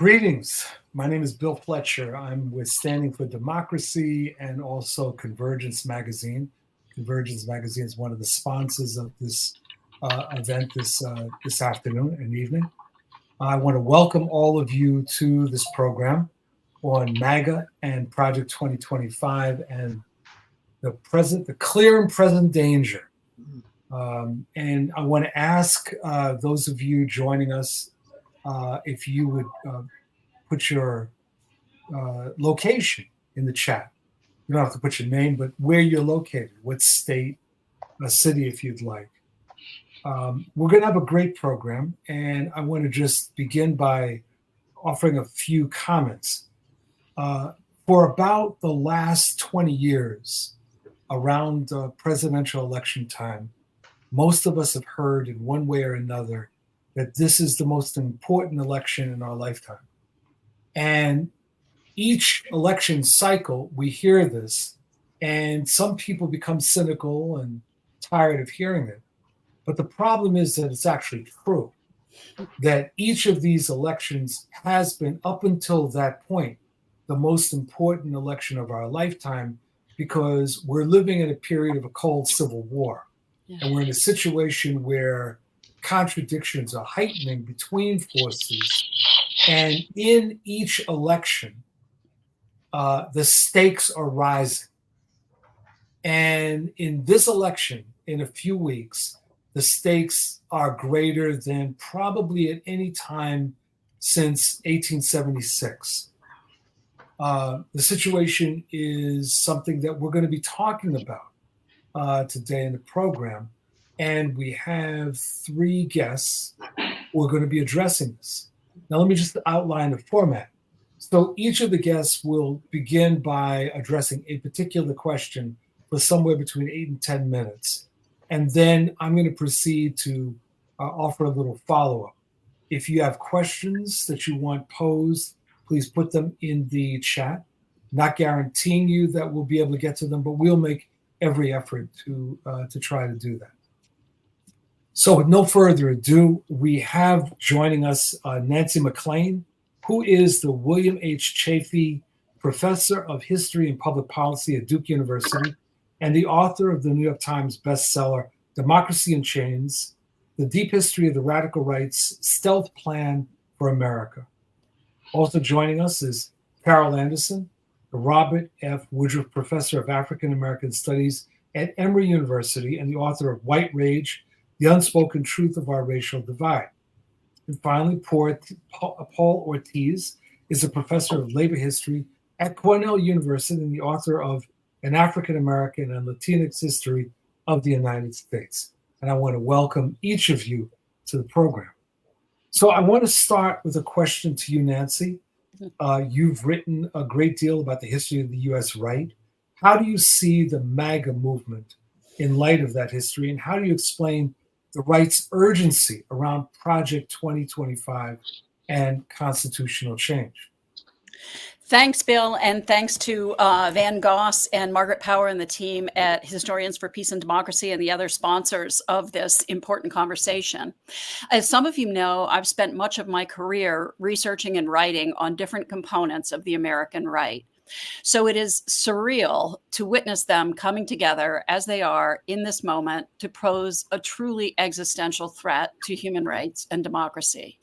Greetings. My name is Bill Fletcher. I'm with Standing for Democracy and also Convergence Magazine. Convergence Magazine is one of the sponsors of this event this afternoon and evening. I want to welcome all of you to this program on Maga and Project 2025 and the clear and present danger. And I want to ask those of you joining us if you would put your location in the chat. You don't have to put your name, but where you're located, what state, a city if you'd like. We're going to have a great program, and I want to just begin by offering a few comments. For about the last 20 years, around presidential election time, most of us have heard in one way or another that this is the most important election in our lifetime. And each election cycle, we hear this, and some people become cynical and tired of hearing it. But the problem is that it's actually true, that each of these elections has been, up until that point, the most important election of our lifetime, because we're living in a period of a cold civil war. And we're in a situation where contradictions are heightening between forces. And in each election, the stakes are rising. And in this election, in a few weeks, the stakes are greater than probably at any time since 1876. The situation is something that we're going to be talking about today in the program. And we have three guests who are going to be addressing this. Now, let me just outline the format. So each of the guests will begin by addressing a particular question for somewhere between 8 and 10 minutes. And then I'm going to proceed to offer a little follow-up. If you have questions that you want posed, please put them in the chat. Not guaranteeing you that we'll be able to get to them, but we'll make every effort to try to do that. So with no further ado, we have joining us Nancy MacLean, who is the William H. Chafe Professor of History and Public Policy at Duke University and the author of the New York Times bestseller, Democracy in Chains, The Deep History of the Radical Right's Stealth Plan for America. Also joining us is Carol Anderson, the Robert F. Woodruff Professor of African American Studies at Emory University and the author of White Rage, The Unspoken Truth of Our Racial Divide. And finally, Paul Ortiz is a professor of labor history at Cornell University and the author of An African American and Latinx History of the United States. And I want to welcome each of you to the program. So I want to start with a question to you, Nancy. You've written a great deal about the history of the U.S. right. How do you see the MAGA movement in light of that history, and how do you explain the right's urgency around Project 2025 and constitutional change? Thanks, Bill, and thanks to Van Goss and Margaret Power and the team at Historians for Peace and Democracy and the other sponsors of this important conversation. As some of you know, I've spent much of my career researching and writing on different components of the American right. So it is surreal to witness them coming together as they are in this moment to pose a truly existential threat to human rights and democracy.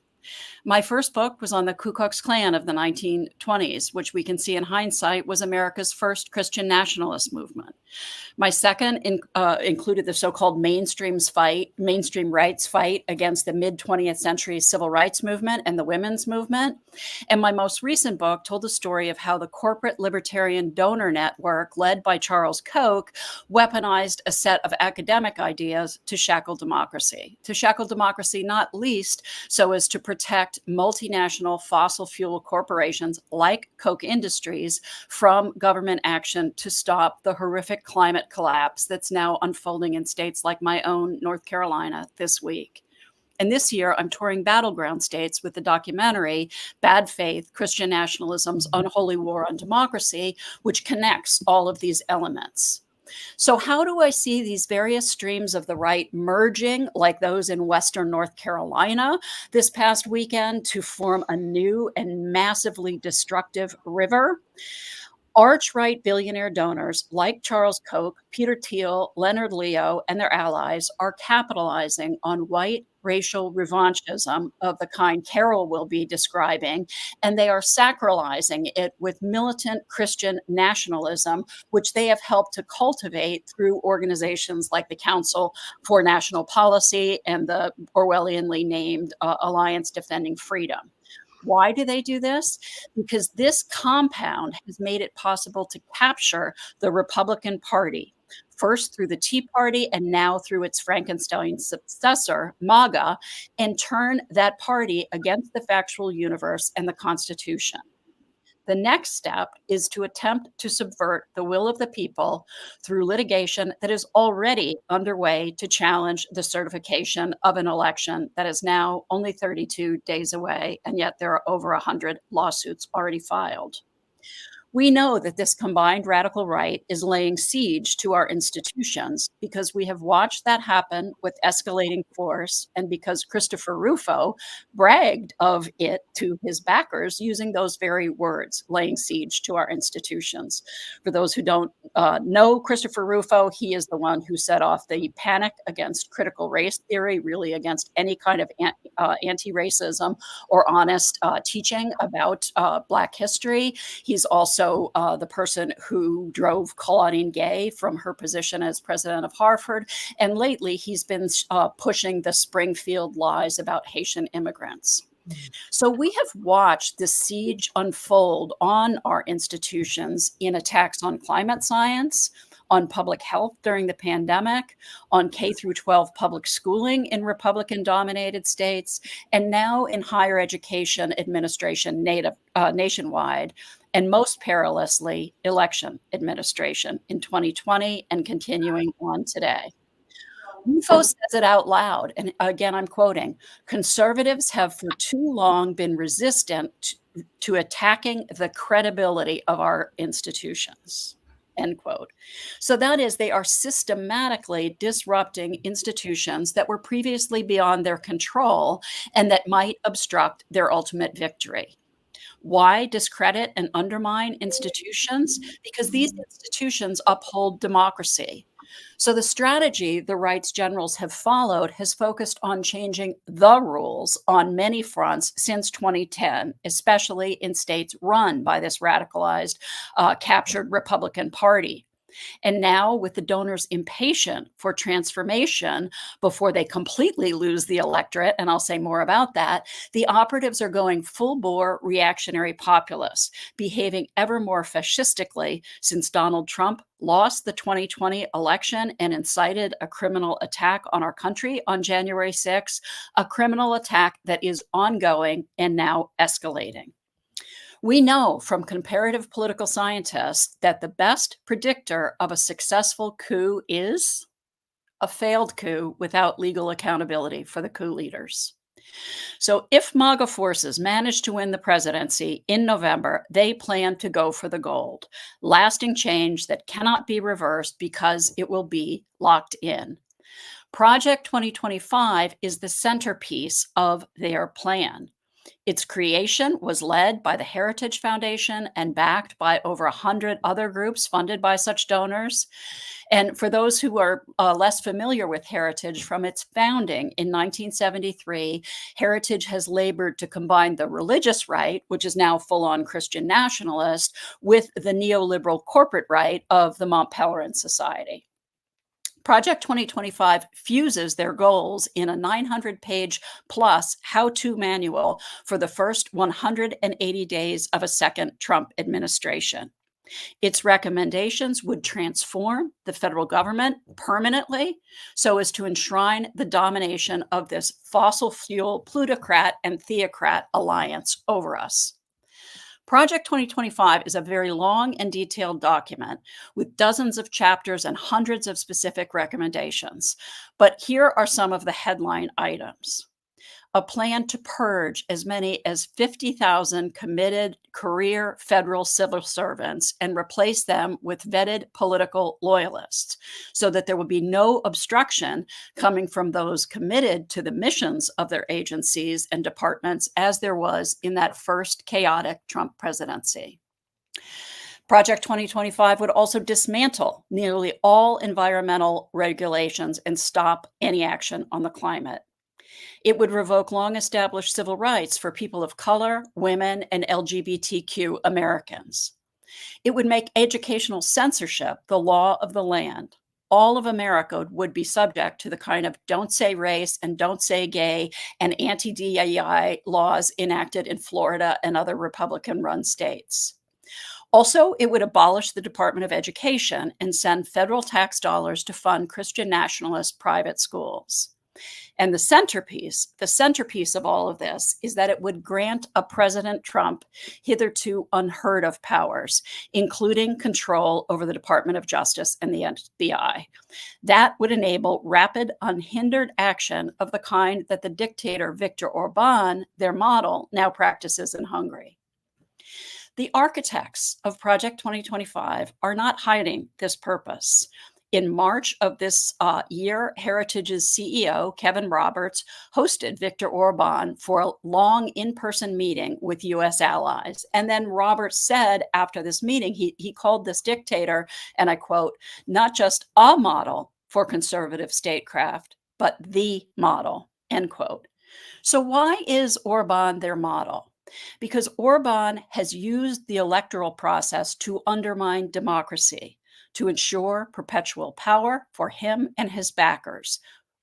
My first book was on the Ku Klux Klan of the 1920s, which we can see in hindsight was America's first Christian nationalist movement. My second included the so-called mainstream rights fight against the mid-20th century civil rights movement and the women's movement. And my most recent book told the story of how the corporate libertarian donor network led by Charles Koch weaponized a set of academic ideas to shackle democracy not least so as to protect multinational fossil fuel corporations like Koch Industries from government action to stop the horrific climate collapse that's now unfolding in states like my own North Carolina this week. And this year, I'm touring battleground states with the documentary Bad Faith, Christian Nationalism's Unholy War on Democracy, which connects all of these elements. So, how do I see these various streams of the right merging, like those in Western North Carolina this past weekend, to form a new and massively destructive river? Arch-right billionaire donors like Charles Koch, Peter Thiel, Leonard Leo, and their allies are capitalizing on white racial revanchism of the kind Carol will be describing, and they are sacralizing it with militant Christian nationalism, which they have helped to cultivate through organizations like the Council for National Policy and the Orwellianly named Alliance Defending Freedom. Why do they do this? Because this compound has made it possible to capture the Republican Party, first through the Tea Party and now through its Frankenstein successor, Maga, and turn that party against the factual universe and the Constitution. The next step is to attempt to subvert the will of the people through litigation that is already underway to challenge the certification of an election that is now only 32 days away, and yet there are over 100 lawsuits already filed. We know that this combined radical right is laying siege to our institutions because we have watched that happen with escalating force, and because Christopher Rufo bragged of it to his backers using those very words, laying siege to our institutions. For those who don't know Christopher Rufo, he is the one who set off the panic against critical race theory, really against any kind of anti-racism or honest teaching about Black history. He's also the person who drove Claudine Gay from her position as president of Harvard. And lately, he's been pushing the Springfield lies about Haitian immigrants. So we have watched this siege unfold on our institutions in attacks on climate science, on public health during the pandemic, on K through 12 public schooling in Republican-dominated states, and now in higher education administration nationwide, and most perilously, election administration in 2020 and continuing on today. Rufo says it out loud, and again, I'm quoting, "Conservatives have for too long been resistant to attacking the credibility of our institutions." End quote. So that is, they are systematically disrupting institutions that were previously beyond their control and that might obstruct their ultimate victory. Why discredit and undermine institutions? Because these institutions uphold democracy. So the strategy the rights generals have followed has focused on changing the rules on many fronts since 2010, especially in states run by this radicalized, captured Republican Party. And now, with the donors impatient for transformation before they completely lose the electorate, and I'll say more about that, the operatives are going full bore reactionary populists, behaving ever more fascistically since Donald Trump lost the 2020 election and incited a criminal attack on our country on January 6th, a criminal attack that is ongoing and now escalating. We know from comparative political scientists that the best predictor of a successful coup is a failed coup without legal accountability for the coup leaders. So if MAGA forces manage to win the presidency in November, they plan to go for the gold, lasting change that cannot be reversed because it will be locked in. Project 2025 is the centerpiece of their plan. Its creation was led by the Heritage Foundation and backed by over 100 other groups funded by such donors. And for those who are less familiar with Heritage, from its founding in 1973, Heritage has labored to combine the religious right, which is now full-on Christian nationalist, with the neoliberal corporate right of the Mont Pelerin Society. Project 2025 fuses their goals in a 900-page plus how-to manual for the first 180 days of a second Trump administration. Its recommendations would transform the federal government permanently so as to enshrine the domination of this fossil fuel plutocrat and theocrat alliance over us. Project 2025 is a very long and detailed document with dozens of chapters and hundreds of specific recommendations. But here are some of the headline items. a plan to purge as many as 50,000 committed career federal civil servants and replace them with vetted political loyalists so that there would be no obstruction coming from those committed to the missions of their agencies and departments as there was in that first chaotic Trump presidency. Project 2025 would also dismantle nearly all environmental regulations and stop any action on the climate. It would revoke long established civil rights for people of color, women, and LGBTQ Americans. It would make educational censorship the law of the land. All of America would be subject to the kind of don't say race and don't say gay and anti-DEI laws enacted in Florida and other Republican-run states. Also, it would abolish the Department of Education and send federal tax dollars to fund Christian nationalist private schools. And the centerpiece of all of this is that it would grant a President Trump hitherto unheard of powers, including control over the Department of Justice and the FBI. That would enable rapid, unhindered action of the kind that the dictator Viktor Orban, their model, now practices in Hungary. The architects of Project 2025 are not hiding this purpose. In March of this year, Heritage's CEO, Kevin Roberts, hosted Viktor Orban for a long in-person meeting with US allies. And then Roberts said after this meeting, he called this dictator, and I quote, not just a model for conservative statecraft, but the model, end quote. So why is Orban their model? Because Orban has used the electoral process to undermine democracy, to ensure perpetual power for him and his backers.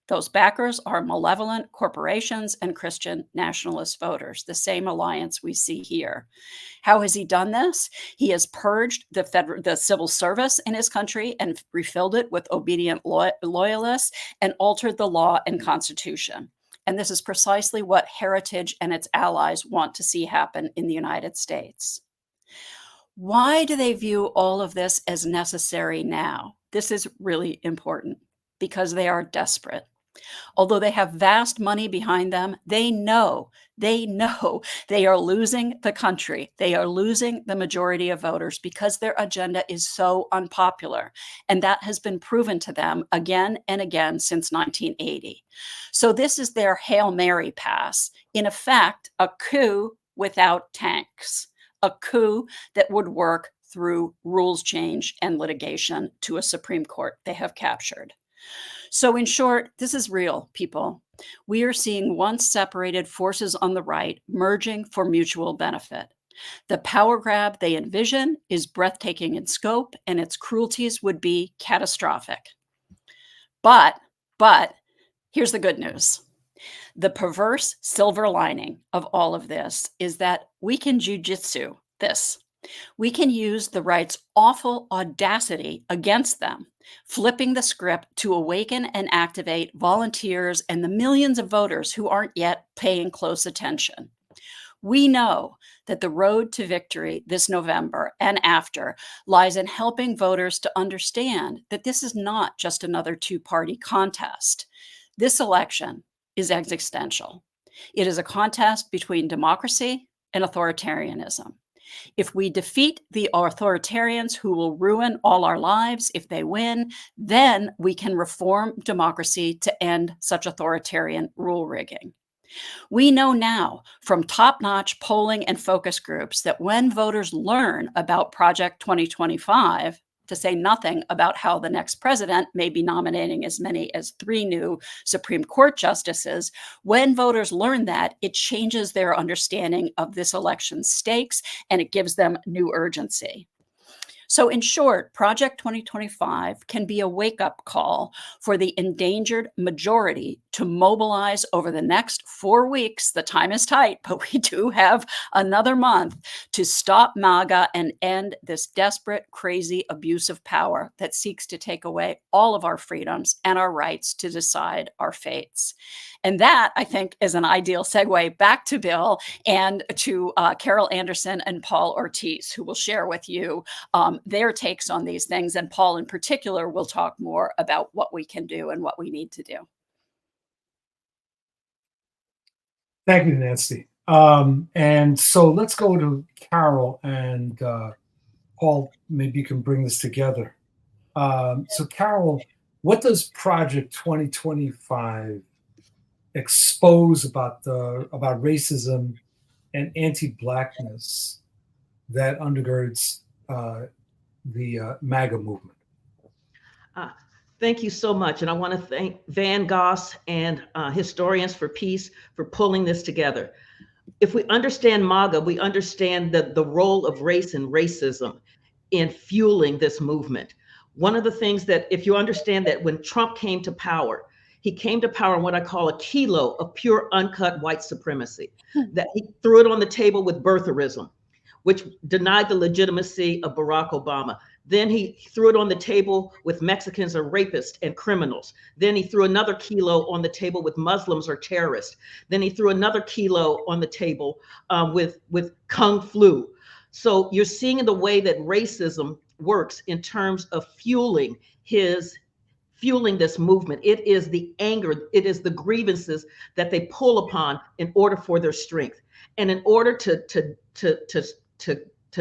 Those backers are malevolent corporations and Christian nationalist voters, the same alliance we see here. How has he done this? He has purged the civil service in his country and refilled it with obedient loyalists and altered the law and constitution. And this is precisely what Heritage and its allies want to see happen in the United States. Why do they view all of this as necessary now? This is really important because they are desperate. Although they have vast money behind them, they know they are losing the country. They are losing the majority of voters because their agenda is so unpopular. And that has been proven to them again and again since 1980. So this is their Hail Mary pass. In effect, a coup without tanks, a coup that would work through rules change and litigation to a Supreme Court they have captured. So in short, this is real, people. We are seeing once separated forces on the right merging for mutual benefit. The power grab they envision is breathtaking in scope, and its cruelties would be catastrophic. But here's the good news. The perverse silver lining of all of this is that we can jujitsu this. We can use the right's awful audacity against them, flipping the script to awaken and activate volunteers and the millions of voters who aren't yet paying close attention. We know that the road to victory this November and after lies in helping voters to understand that this is not just another two-party contest. This election is existential. It is a contest between democracy and authoritarianism. If we defeat the authoritarians who will ruin all our lives, if they win, then we can reform democracy to end such authoritarian rule rigging. We know now from top-notch polling and focus groups that when voters learn about Project 2025, to say nothing about how the next president may be nominating as many as 3 new Supreme Court justices, when voters learn that, it changes their understanding of this election's stakes and it gives them new urgency. So in short, Project 2025 can be a wake-up call for the endangered majority to mobilize over the next 4 weeks. The time is tight, but we do have another month to stop Maga and end this desperate, crazy abuse of power that seeks to take away all of our freedoms and our rights to decide our fates. And that, I think, is an ideal segue back to Bill and to Carol Anderson and Paul Ortiz, who will share with you their takes on these things. And Paul, in particular, will talk more about what we can do and what we need to do. Thank you, Nancy. And so let's go to Carol and Paul. Maybe you can bring this together. So, Carol, what does Project 2025 expose about racism and anti-blackness that undergirds the MAGA movement? Thank you so much. And I want to thank Van Goss and Historians for Peace for pulling this together. If we understand MAGA, we understand the role of race and racism in fueling this movement. One of the things that, if you understand that when Trump came to power, he came to power in what I call a kilo of pure uncut white supremacy, that he threw it on the table with birtherism, which denied the legitimacy of Barack Obama. Then he threw it on the table with Mexicans are rapists and criminals. Then he threw another kilo on the table with Muslims are terrorists. Then he threw another kilo on the table with Kung Flu. So you're seeing the way that racism works in terms of fueling this movement. It is the anger, it is the grievances that they pull upon in order for their strength. And in order to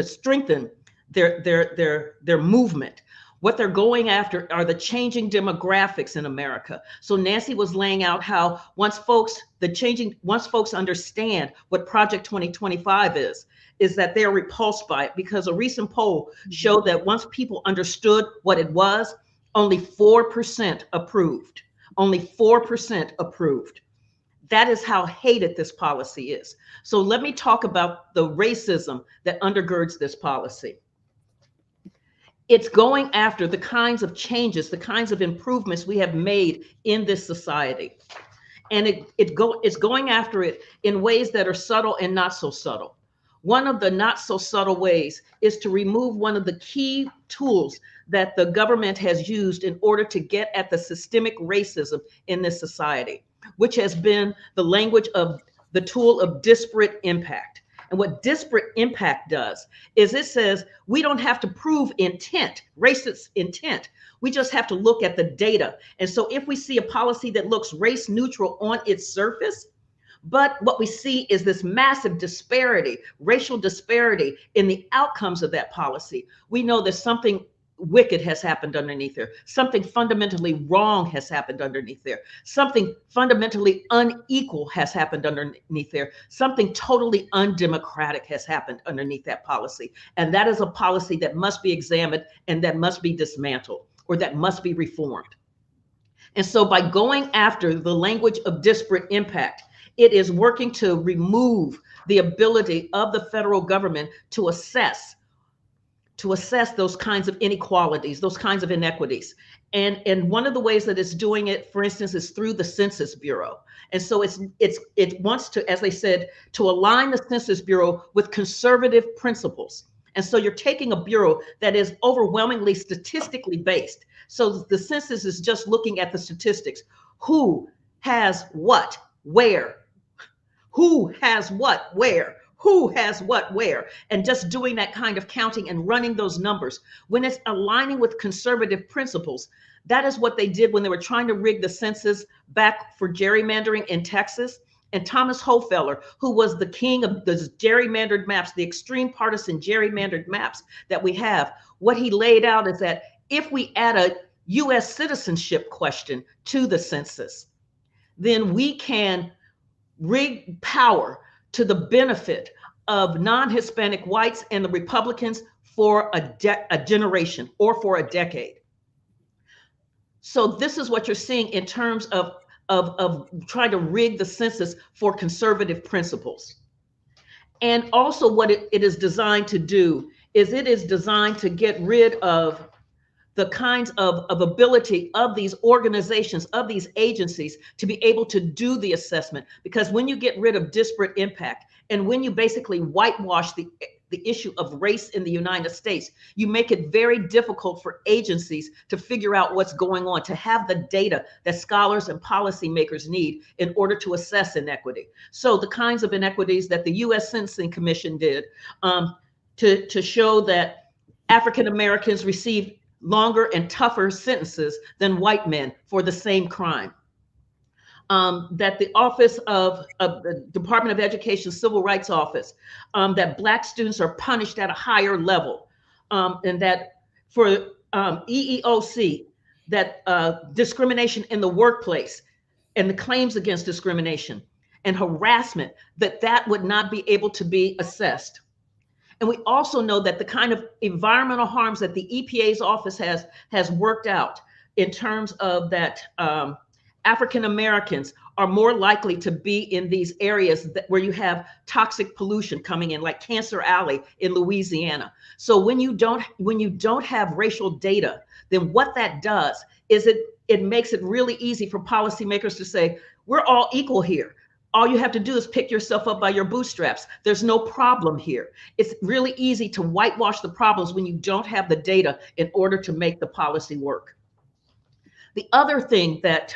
strengthen their movement, what they're going after are the changing demographics in America. So Nancy was laying out how once folks understand what Project 2025 is that they're repulsed by it, because a recent poll showed that once people understood what it was, only 4% approved. Only 4% approved. That is how hated this policy is. So let me talk about the racism that undergirds this policy. It's going after the kinds of changes, the kinds of improvements we have made in this society. And it's going after it in ways that are subtle and not so subtle. One of the not so subtle ways is to remove one of the key tools that the government has used in order to get at the systemic racism in this society, which has been the language of the tool of disparate impact. And what disparate impact does is it says we don't have to prove intent, racist intent. We just have to look at the data. And so if we see a policy that looks race neutral on its surface, but what we see is this massive disparity, racial disparity in the outcomes of that policy, we know that something wicked has happened underneath there. Something fundamentally wrong has happened underneath there. Something fundamentally unequal has happened underneath there. Something totally undemocratic has happened underneath that policy. And that is a policy that must be examined and that must be dismantled, or that must be reformed. And so by going after the language of disparate impact, it is working to remove the ability of the federal government to assess those kinds of inequalities, those kinds of inequities. And one of the ways that it's doing it, for instance, is through the Census Bureau. And so it wants to, as they said, to align the Census Bureau with conservative principles. And so you're taking a bureau that is overwhelmingly statistically based. So the census is just looking at the statistics. Who has what, where? Who has what, where? Who has what, where? And just doing that kind of counting and running those numbers. When it's aligning with conservative principles, that is what they did when they were trying to rig the census back for gerrymandering in Texas. And Thomas Hofeller, who was the king of the gerrymandered maps, the extreme partisan gerrymandered maps that we have, what he laid out is that if we add a US citizenship question to the census, then we can rig power to the benefit of non-Hispanic whites and the Republicans for a generation or for a decade. So this is what you're seeing in terms of trying to rig the census for conservative principles. And also what it is designed to do is it is designed to get rid of the kinds of ability of these organizations, of these agencies to be able to do the assessment. Because when you get rid of disparate impact and when you basically whitewash the issue of race in the United States, you make it very difficult for agencies to figure out what's going on, to have the data that scholars and policymakers need in order to assess inequity. So the kinds of inequities that the US Sentencing Commission did to show that African Americans received longer and tougher sentences than white men for the same crime. that the Office of the Department of Education Civil Rights Office, that Black students are punished at a higher level, and that for EEOC, that discrimination in the workplace and the claims against discrimination and harassment, that would not be able to be assessed. And we also know that the kind of environmental harms that the EPA's office has worked out in terms of that African Americans are more likely to be in these areas where you have toxic pollution coming in, like Cancer Alley in Louisiana. So when you don't have racial data, then what that does is it makes it really easy for policymakers to say, we're all equal here. All you have to do is pick yourself up by your bootstraps. There's no problem here. It's really easy to whitewash the problems when you don't have the data in order to make the policy work. The other thing that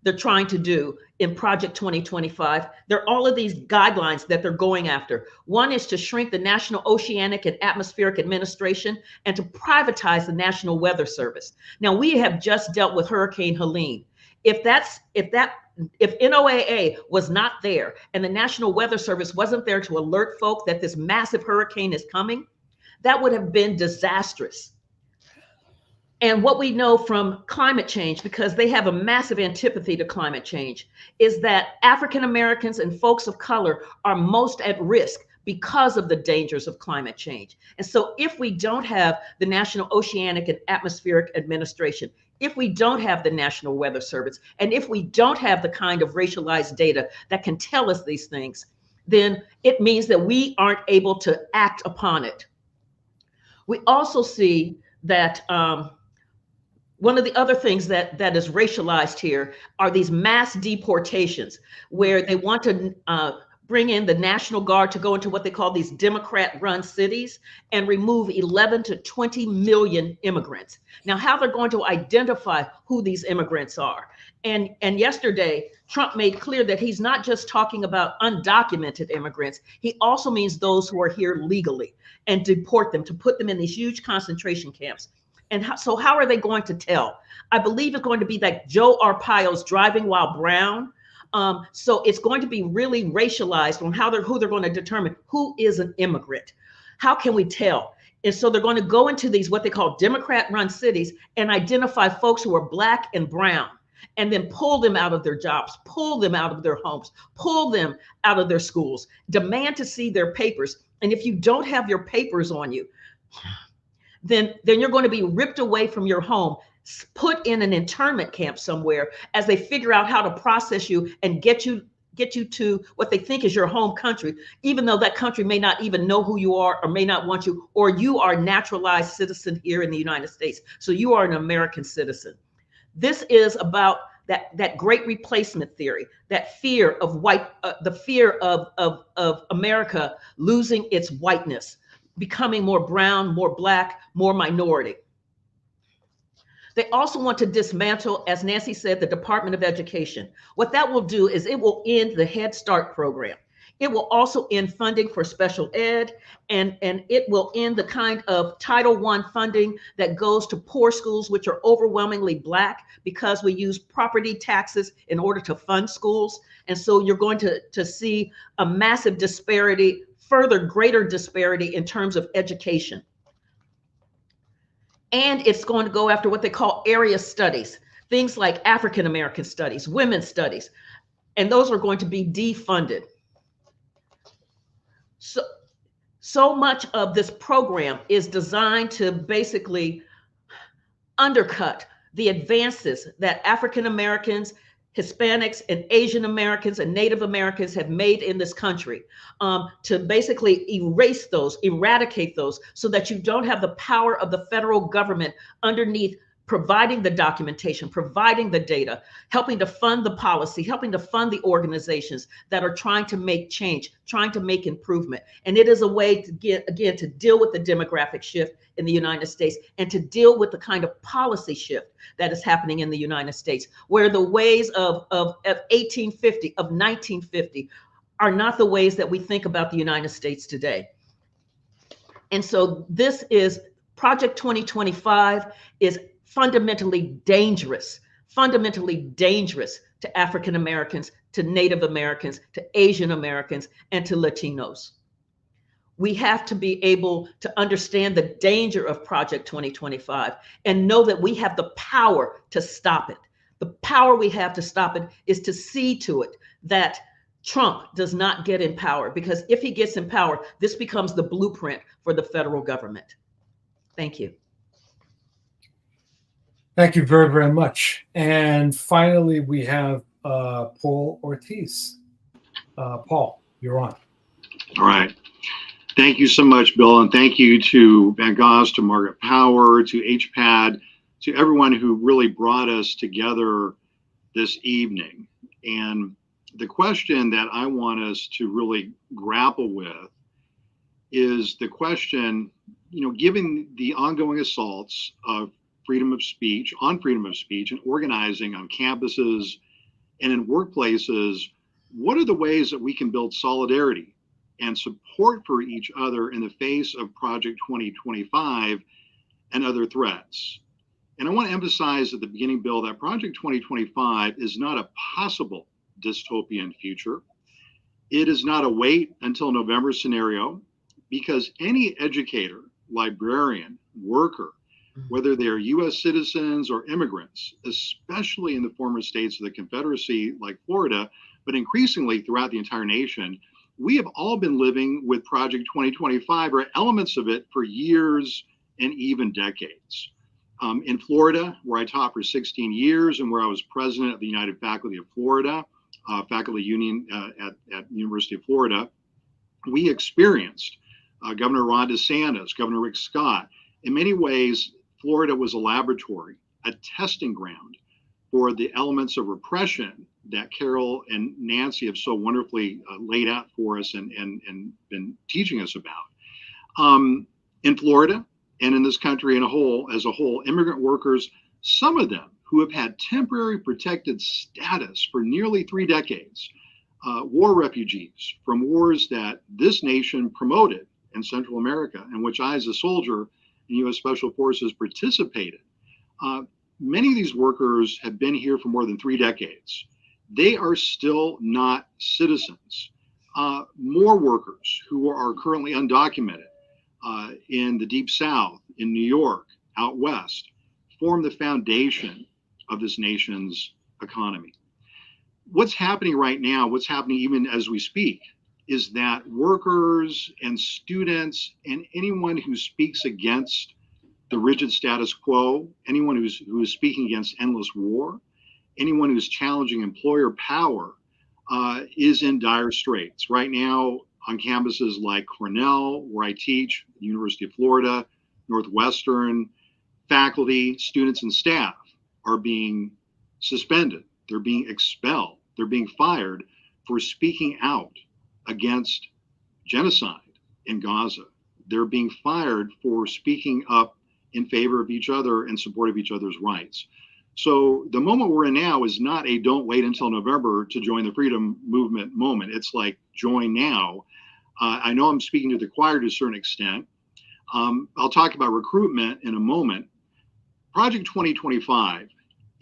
they're trying to do in Project 2025, there are all of these guidelines that they're going after. One is to shrink the National Oceanic and Atmospheric Administration and to privatize the National Weather Service. Now, we have just dealt with Hurricane Helene. If NOAA was not there and the National Weather Service wasn't there to alert folk that this massive hurricane is coming, that would have been disastrous. And what we know from climate change, because they have a massive antipathy to climate change, is that African Americans and folks of color are most at risk because of the dangers of climate change. And so if we don't have the National Oceanic and Atmospheric Administration, if we don't have the National Weather Service, and if we don't have the kind of racialized data that can tell us these things, then it means that we aren't able to act upon it. We also see that one of the other things that is racialized here are these mass deportations, where they want to bring in the National Guard to go into what they call these Democrat-run cities and remove 11 to 20 million immigrants. Now, how they're going to identify who these immigrants are. And yesterday, Trump made clear that he's not just talking about undocumented immigrants. He also means those who are here legally, and deport them, to put them in these huge concentration camps. And so how are they going to tell? I believe it's going to be like Joe Arpaio's Driving While Brown. So it's going to be really racialized on who they're going to determine who is an immigrant. How can we tell? And so they're going to go into these, what they call Democrat-run cities, and identify folks who are Black and brown, and then pull them out of their jobs, pull them out of their homes, pull them out of their schools, demand to see their papers. And if you don't have your papers on you, then you're going to be ripped away from your home, put in an internment camp somewhere as they figure out how to process you and get you to what they think is your home country, even though that country may not even know who you are or may not want you, or you are a naturalized citizen here in the United States. So you are an American citizen. This is about that great replacement theory, that fear of the fear of America losing its whiteness, becoming more brown, more Black, more minority. They also want to dismantle, as Nancy said, the Department of Education. What that will do is it will end the Head Start program. It will also end funding for special ed, and it will end the kind of Title I funding that goes to poor schools, which are overwhelmingly Black, because we use property taxes in order to fund schools. And so you're going to see a massive disparity, further greater disparity in terms of education. And it's going to go after what they call area studies, things like African American studies, women's studies, and those are going to be defunded. So much of this program is designed to basically undercut the advances that African Americans, Hispanics, and Asian Americans and Native Americans have made in this country, to basically erase those, eradicate those, so that you don't have the power of the federal government underneath providing the documentation, providing the data, helping to fund the policy, helping to fund the organizations that are trying to make change, trying to make improvement. And it is a way to to deal with the demographic shift in the United States and to deal with the kind of policy shift that is happening in the United States, where the ways of 1850, of 1950 are not the ways that we think about the United States today. And so this is Project 2025 is fundamentally dangerous to African Americans, to Native Americans, to Asian Americans, and to Latinos. We have to be able to understand the danger of Project 2025 and know that we have the power to stop it. The power we have to stop it is to see to it that Trump does not get in power, because if he gets in power, this becomes the blueprint for the federal government. Thank you. Thank you very, very much. And finally, we have Paul Ortiz. Paul, you're on. All right. Thank you so much, Bill. And thank you to Van Goss, to Margaret Power, to HPAD, to everyone who really brought us together this evening. And the question that I want us to really grapple with is the question, given the ongoing assaults of freedom of speech, on freedom of speech and organizing on campuses and in workplaces, what are the ways that we can build solidarity and support for each other in the face of Project 2025 and other threats? And I want to emphasize at the beginning, Bill, that Project 2025 is not a possible dystopian future. It is not a wait until November scenario, because any educator, librarian, worker, whether they're US citizens or immigrants, especially in the former states of the Confederacy like Florida, but increasingly throughout the entire nation, we have all been living with Project 2025 or elements of it for years and even decades. In Florida, where I taught for 16 years and where I was president of the United Faculty of Florida, faculty union at University of Florida, we experienced Governor Ron DeSantis, Governor Rick Scott. In many ways, Florida was a laboratory, a testing ground for the elements of repression that Carol and Nancy have so wonderfully laid out for us and been teaching us about. In Florida and in this country as a whole, immigrant workers, some of them who have had temporary protected status for nearly 3 decades, war refugees from wars that this nation promoted in Central America, in which I, as a soldier in U.S. Special Forces, participated. Many of these workers have been here for more than 3 decades. They are still not citizens. More workers who are currently undocumented in the Deep South, in New York, out west, form the foundation of this nation's economy. What's happening right now, what's happening even as we speak, is that workers and students and anyone who speaks against the rigid status quo, anyone who is speaking against endless war, anyone who's challenging employer power is in dire straits. Right now, on campuses like Cornell, where I teach, University of Florida, Northwestern, faculty, students, and staff are being suspended. They're being expelled. They're being fired for speaking out against genocide in Gaza. They're being fired for speaking up in favor of each other and support of each other's rights. So the moment we're in now is not a don't wait until November to join the freedom movement moment. It's like join now. I know I'm speaking to the choir to a certain extent. I'll talk about recruitment in a moment. Project 2025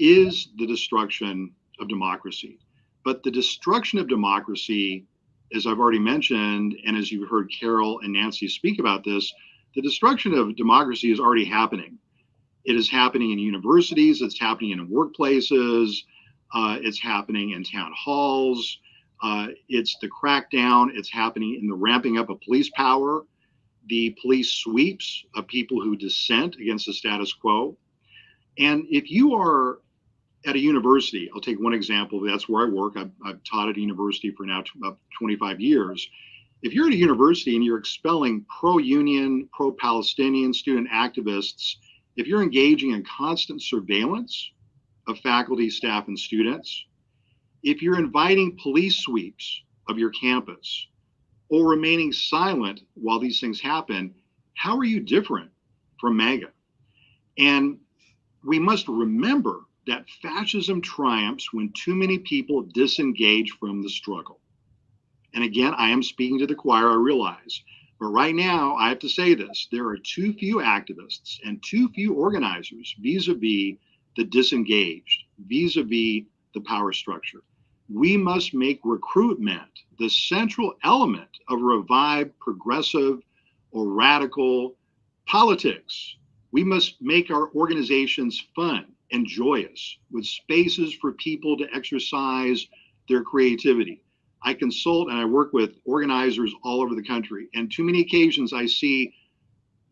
is the destruction of democracy. But the destruction of democracy, as I've already mentioned, and as you've heard Carol and Nancy speak about this, the destruction of democracy is already happening. It is happening in universities, it's happening in workplaces, it's happening in town halls, it's the crackdown, it's happening in the ramping up of police power, the police sweeps of people who dissent against the status quo. And if you are at a university, I'll take one example, that's where I work. I've taught at a university for now about 25 years. If you're at a university and you're expelling pro-union, pro-Palestinian student activists, if you're engaging in constant surveillance of faculty, staff, and students, if you're inviting police sweeps of your campus or remaining silent while these things happen, how are you different from Maga? And we must remember that fascism triumphs when too many people disengage from the struggle. And again, I am speaking to the choir, I realize. But right now, I have to say this, there are too few activists and too few organizers vis-a-vis the disengaged, vis-a-vis the power structure. We must make recruitment the central element of revived progressive or radical politics. We must make our organizations fun and joyous, with spaces for people to exercise their creativity. I consult and I work with organizers all over the country, and too many occasions I see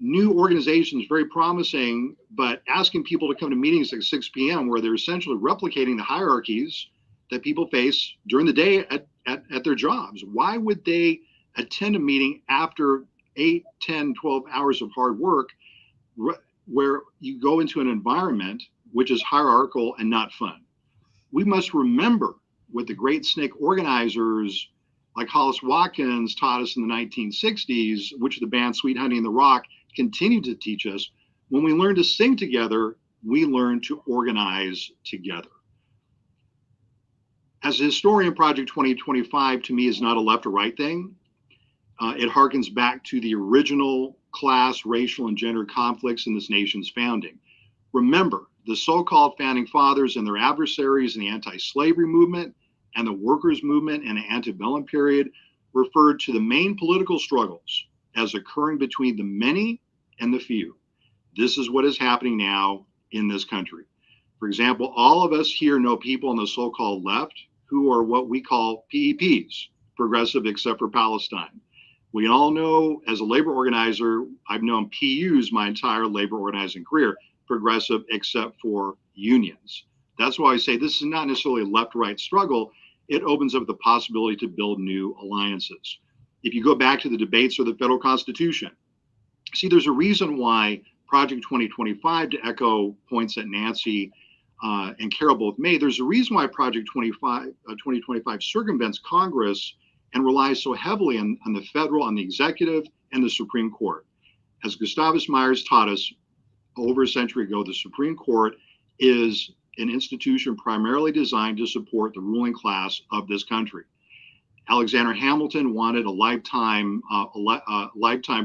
new organizations, very promising, but asking people to come to meetings at 6 p.m. where they're essentially replicating the hierarchies that people face during the day at their jobs. Why would they attend a meeting after 8, 10, 12 hours of hard work where you go into an environment which is hierarchical and not fun? We must remember what the great snake organizers like Hollis Watkins taught us in the 1960s, which the band Sweet Honey and the Rock continued to teach us. When we learn to sing together, we learn to organize together. As a historian, Project 2025 to me is not a left or right thing. It harkens back to the original class, racial, and gender conflicts in this nation's founding. Remember, the so-called founding fathers and their adversaries in the anti-slavery movement and the workers' movement in the antebellum period referred to the main political struggles as occurring between the many and the few. This is what is happening now in this country. For example, all of us here know people on the so-called left who are what we call PEPs, progressive except for Palestine. We all know, as a labor organizer, I've known PUs my entire labor organizing career, progressive except for unions. That's why I say this is not necessarily a left-right struggle. It opens up the possibility to build new alliances. If you go back to the debates of the federal Constitution, see, there's a reason why Project 2025, to echo points that Nancy and Carol both made, there's a reason why Project 2025 circumvents Congress and relies so heavily on the federal, on the executive, and the Supreme Court. As Gustavus Myers taught us over a century ago, the Supreme Court is an institution primarily designed to support the ruling class of this country. Alexander Hamilton wanted a lifetime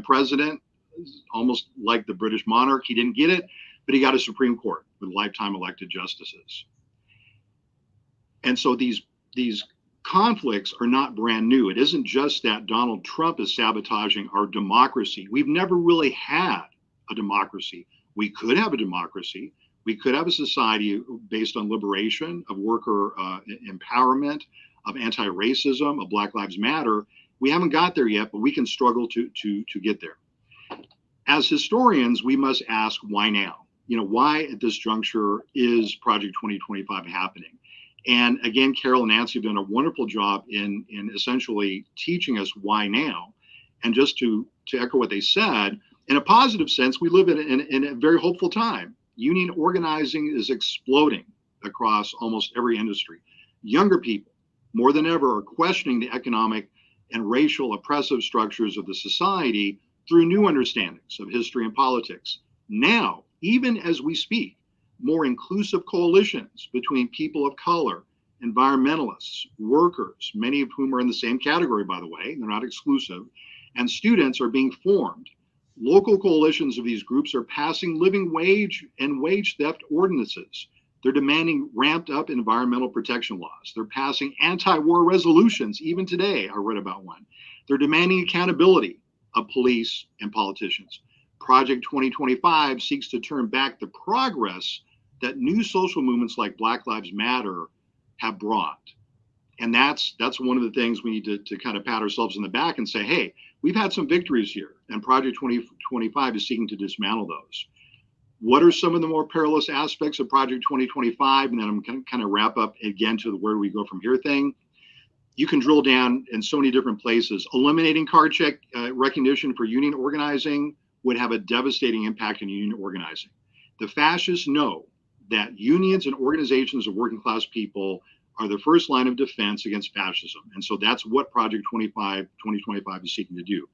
president, almost like the British monarch. He didn't get it, but he got a Supreme Court with lifetime elected justices. And so these conflicts are not brand new. It isn't just that Donald Trump is sabotaging our democracy. We've never really had a democracy. We could have a democracy. We could have a society based on liberation, of worker empowerment, of anti-racism, of Black Lives Matter. We haven't got there yet, but we can struggle to get there. As historians, we must ask, why now? Why at this juncture is Project 2025 happening? And again, Carol and Nancy have done a wonderful job in essentially teaching us why now. And just to echo what they said, in a positive sense, we live in a very hopeful time. Union organizing is exploding across almost every industry. Younger people, more than ever, are questioning the economic and racial oppressive structures of the society through new understandings of history and politics. Now, even as we speak, more inclusive coalitions between people of color, environmentalists, workers, many of whom are in the same category, by the way, they're not exclusive, and students are being formed. Local coalitions of these groups are passing living wage and wage theft ordinances. They're demanding ramped up environmental protection laws. They're passing anti-war resolutions. Even today, I read about one. They're demanding accountability of police and politicians. Project 2025 seeks to turn back the progress that new social movements like Black Lives Matter have brought. And that's one of the things we need to kind of pat ourselves on the back and say, hey, we've had some victories here, and Project 2025 is seeking to dismantle those. What are some of the more perilous aspects of Project 2025? And then I'm going to kind of wrap up again to the where do we go from here thing. You can drill down in so many different places. Eliminating card check recognition for union organizing would have a devastating impact on union organizing. The fascists know that unions and organizations of working class people are the first line of defense against fascism. And so that's what Project 2025 is seeking to do.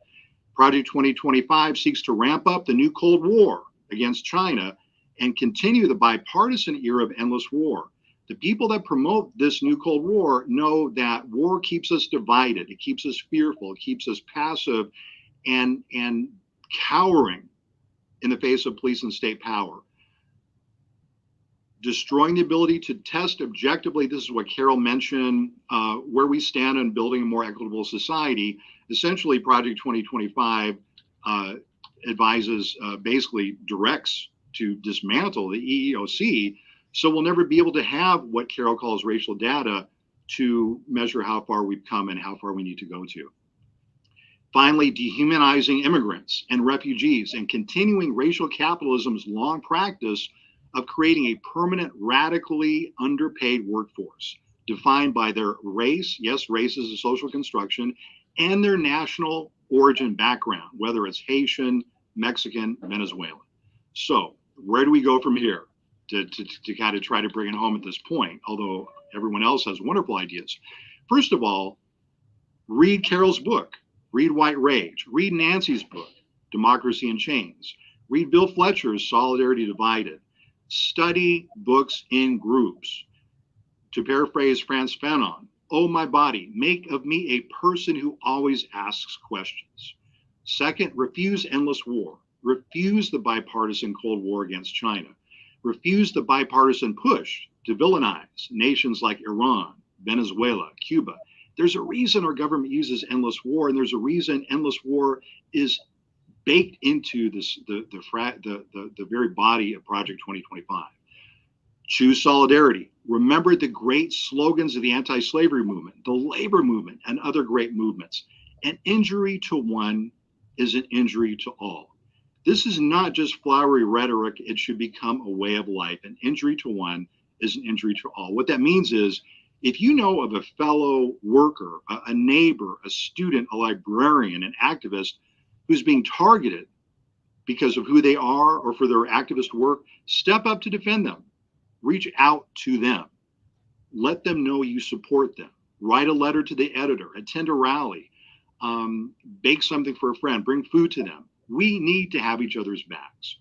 Project 2025 seeks to ramp up the new Cold War against China and continue the bipartisan era of endless war. The people that promote this new Cold War know that war keeps us divided. It keeps us fearful. It keeps us passive and cowering in the face of police and state power. destroying the ability to test objectively. This is what Carol mentioned, where we stand on building a more equitable society. Essentially, Project 2025 advises, basically directs to dismantle the EEOC. So we'll never be able to have what Carol calls racial data to measure how far we've come and how far we need to go to. Finally, dehumanizing immigrants and refugees and continuing racial capitalism's long practice of creating a permanent, radically underpaid workforce defined by their race, yes, race is a social construction, and their national origin background, whether it's Haitian, Mexican, Venezuelan. So where do we go from here to kind of try to bring it home at this point, although everyone else has wonderful ideas? First of all, read Carol's book, read White Rage, read Nancy's book, Democracy in Chains, read Bill Fletcher's Solidarity Divided, study books in groups. To paraphrase Frantz Fanon, oh my body, make of me a person who always asks questions. Second, refuse endless war. Refuse the bipartisan Cold War against China. Refuse the bipartisan push to villainize nations like Iran, Venezuela, Cuba. There's a reason our government uses endless war, and there's a reason endless war is baked into this the very body of Project 2025. Choose solidarity. Remember the great slogans of the anti-slavery movement, the labor movement, and other great movements. An injury to one is an injury to all. This is not just flowery rhetoric. It should become a way of life. An injury to one is an injury to all. What that means is, if you know of a fellow worker, a neighbor, a student, a librarian, an activist who's being targeted because of who they are or for their activist work, step up to defend them. Reach out to them. Let them know you support them. Write a letter to the editor, attend a rally, bake something for a friend, bring food to them. We need to have each other's backs.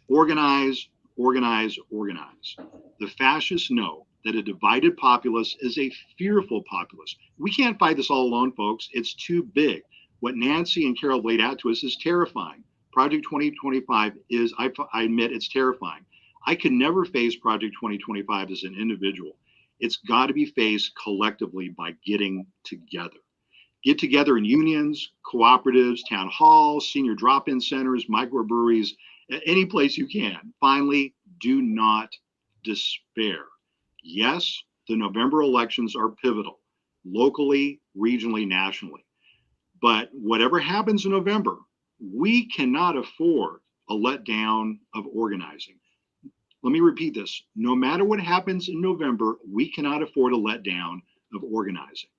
Organize, organize, organize. The fascists know that a divided populace is a fearful populace. We can't fight this all alone, folks. It's too big. What Nancy and Carol laid out to us is terrifying. Project 2025 is, I admit, it's terrifying. I can never face Project 2025 as an individual. It's got to be faced collectively by getting together. Get together in unions, cooperatives, town halls, senior drop-in centers, microbreweries, any place you can. Finally, do not despair. Yes, the November elections are pivotal, locally, regionally, nationally. But whatever happens in November, we cannot afford a letdown of organizing. Let me repeat this. No matter what happens in November, we cannot afford a letdown of organizing.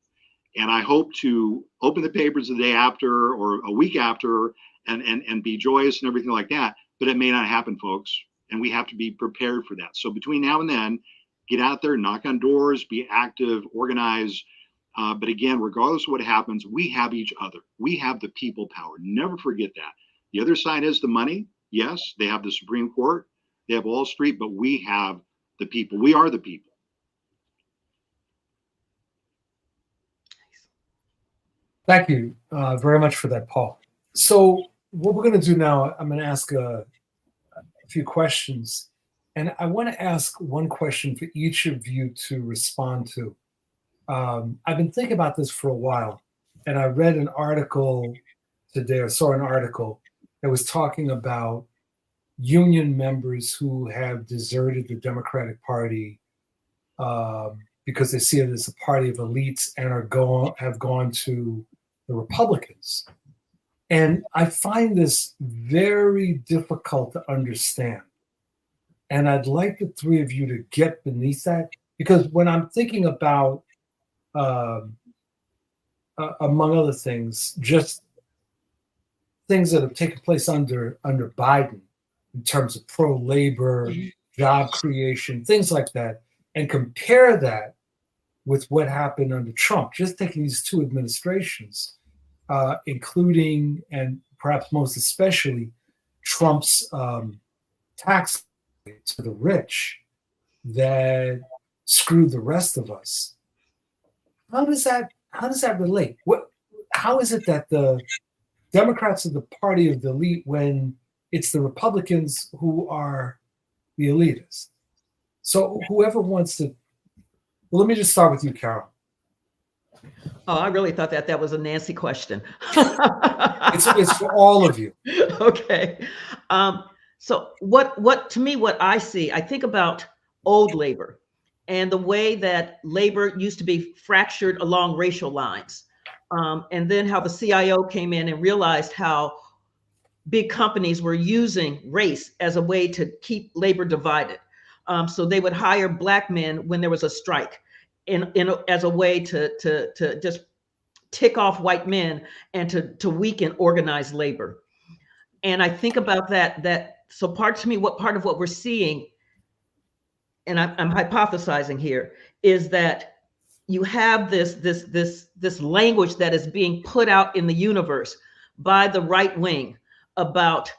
And I hope to open the papers the day after or a week after and be joyous and everything like that. But it may not happen, folks. And we have to be prepared for that. So between now and then, get out there, knock on doors, be active, organize. But again, regardless of what happens, we have each other. We have the people power. Never forget that. The other side has the money. Yes, they have the Supreme Court. They have Wall Street, but we have the people. We are the people. Thank you very much for that, Paul. So what we're going to do now, I'm going to ask a few questions. And I want to ask one question for each of you to respond to. I've been thinking about this for a while, and I read an article today, or saw an article that was talking about union members who have deserted the Democratic Party because they see it as a party of elites and have gone to the Republicans. And I find this very difficult to understand. And I'd like the three of you to get beneath that, because when I'm thinking about, among other things, just things that have taken place under Biden in terms of pro-labor, job creation, things like that, and compare that with what happened under Trump, just taking these two administrations, including and perhaps most especially Trump's tax to the rich that screwed the rest of us. How does that relate? How is it that the Democrats are the party of the elite when it's the Republicans who are the elitists? So whoever wants to, well, let me just start with you, Carol. Oh, I really thought that was a Nancy question. It's for all of you. Okay. So what to me, what I see, I think about old labor and the way that labor used to be fractured along racial lines. And then how the CIO came in and realized how big companies were using race as a way to keep labor divided. So they would hire Black men when there was a strike as a way to just tick off white men and to weaken organized labor. And I think about so part of what we're seeing, and I'm hypothesizing here, is that you have this language that is being put out in the universe by the right wing about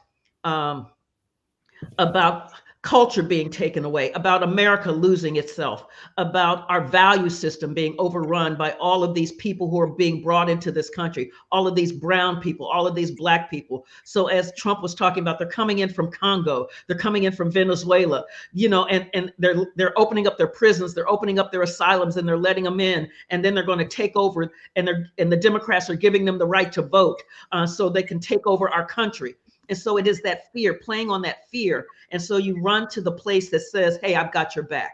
culture being taken away, about America losing itself, about our value system being overrun by all of these people who are being brought into this country, all of these brown people, all of these Black people. So as Trump was talking about, they're coming in from Congo, they're coming in from Venezuela, and they're opening up their prisons, they're opening up their asylums, and they're letting them in, and then they're going to take over, and the Democrats are giving them the right to vote, so they can take over our country. And so it is that fear, playing on that fear. And so you run to the place that says, hey, I've got your back.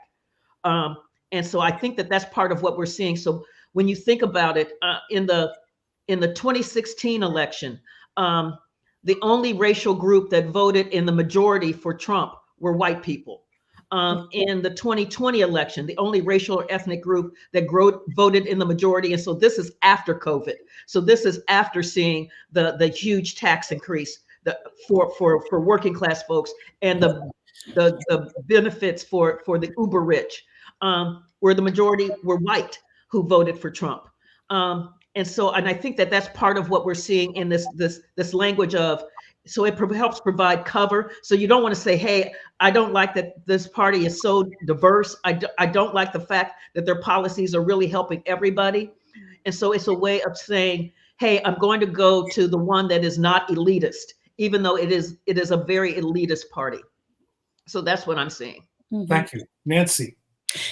And so I think that's part of what we're seeing. So when you think about it, in the 2016 election, the only racial group that voted in the majority for Trump were white people. In the 2020 election, the only racial or ethnic group that voted in the majority. And so this is after COVID. So this is after seeing the huge tax increase for working class folks, and the benefits for the uber rich, where the majority were white who voted for Trump. And I think that's part of what we're seeing in this language of, so it helps provide cover. So you don't want to say, hey, I don't like that this party is so diverse. I don't like the fact that their policies are really helping everybody. And so it's a way of saying, hey, I'm going to go to the one that is not elitist, even though it is a very elitist party. So that's what I'm seeing. Mm-hmm. Thank you. Nancy.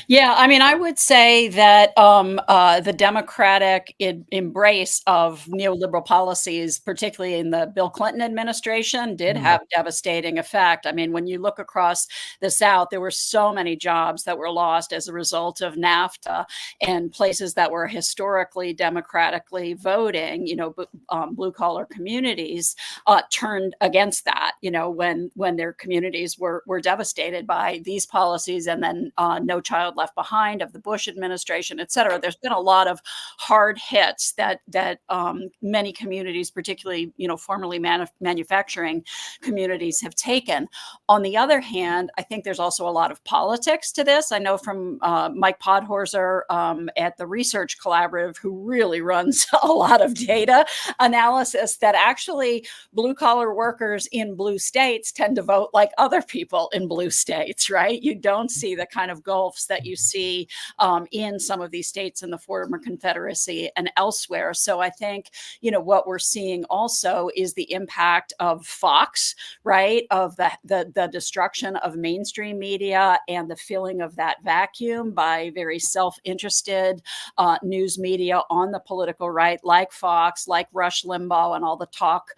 Yeah, I mean, I would say that the Democratic embrace of neoliberal policies, particularly in the Bill Clinton administration, did have devastating effect. I mean, when you look across the South, there were so many jobs that were lost as a result of NAFTA, and places that were historically democratically voting, blue collar communities turned against that, when their communities were devastated by these policies, and then No Child Left Behind of the Bush administration, et cetera. There's been a lot of hard hits that many communities, particularly formerly manufacturing communities, have taken. On the other hand, I think there's also a lot of politics to this. I know from Mike Podhorzer at the Research Collaborative, who really runs a lot of data analysis, that actually blue collar workers in blue states tend to vote like other people in blue states, right? You don't see the kind of gulfs that you see in some of these states in the former Confederacy and elsewhere. So I think, what we're seeing also is the impact of Fox, right? Of the destruction of mainstream media and the filling of that vacuum by very self-interested news media on the political right, like Fox, like Rush Limbaugh and all the talk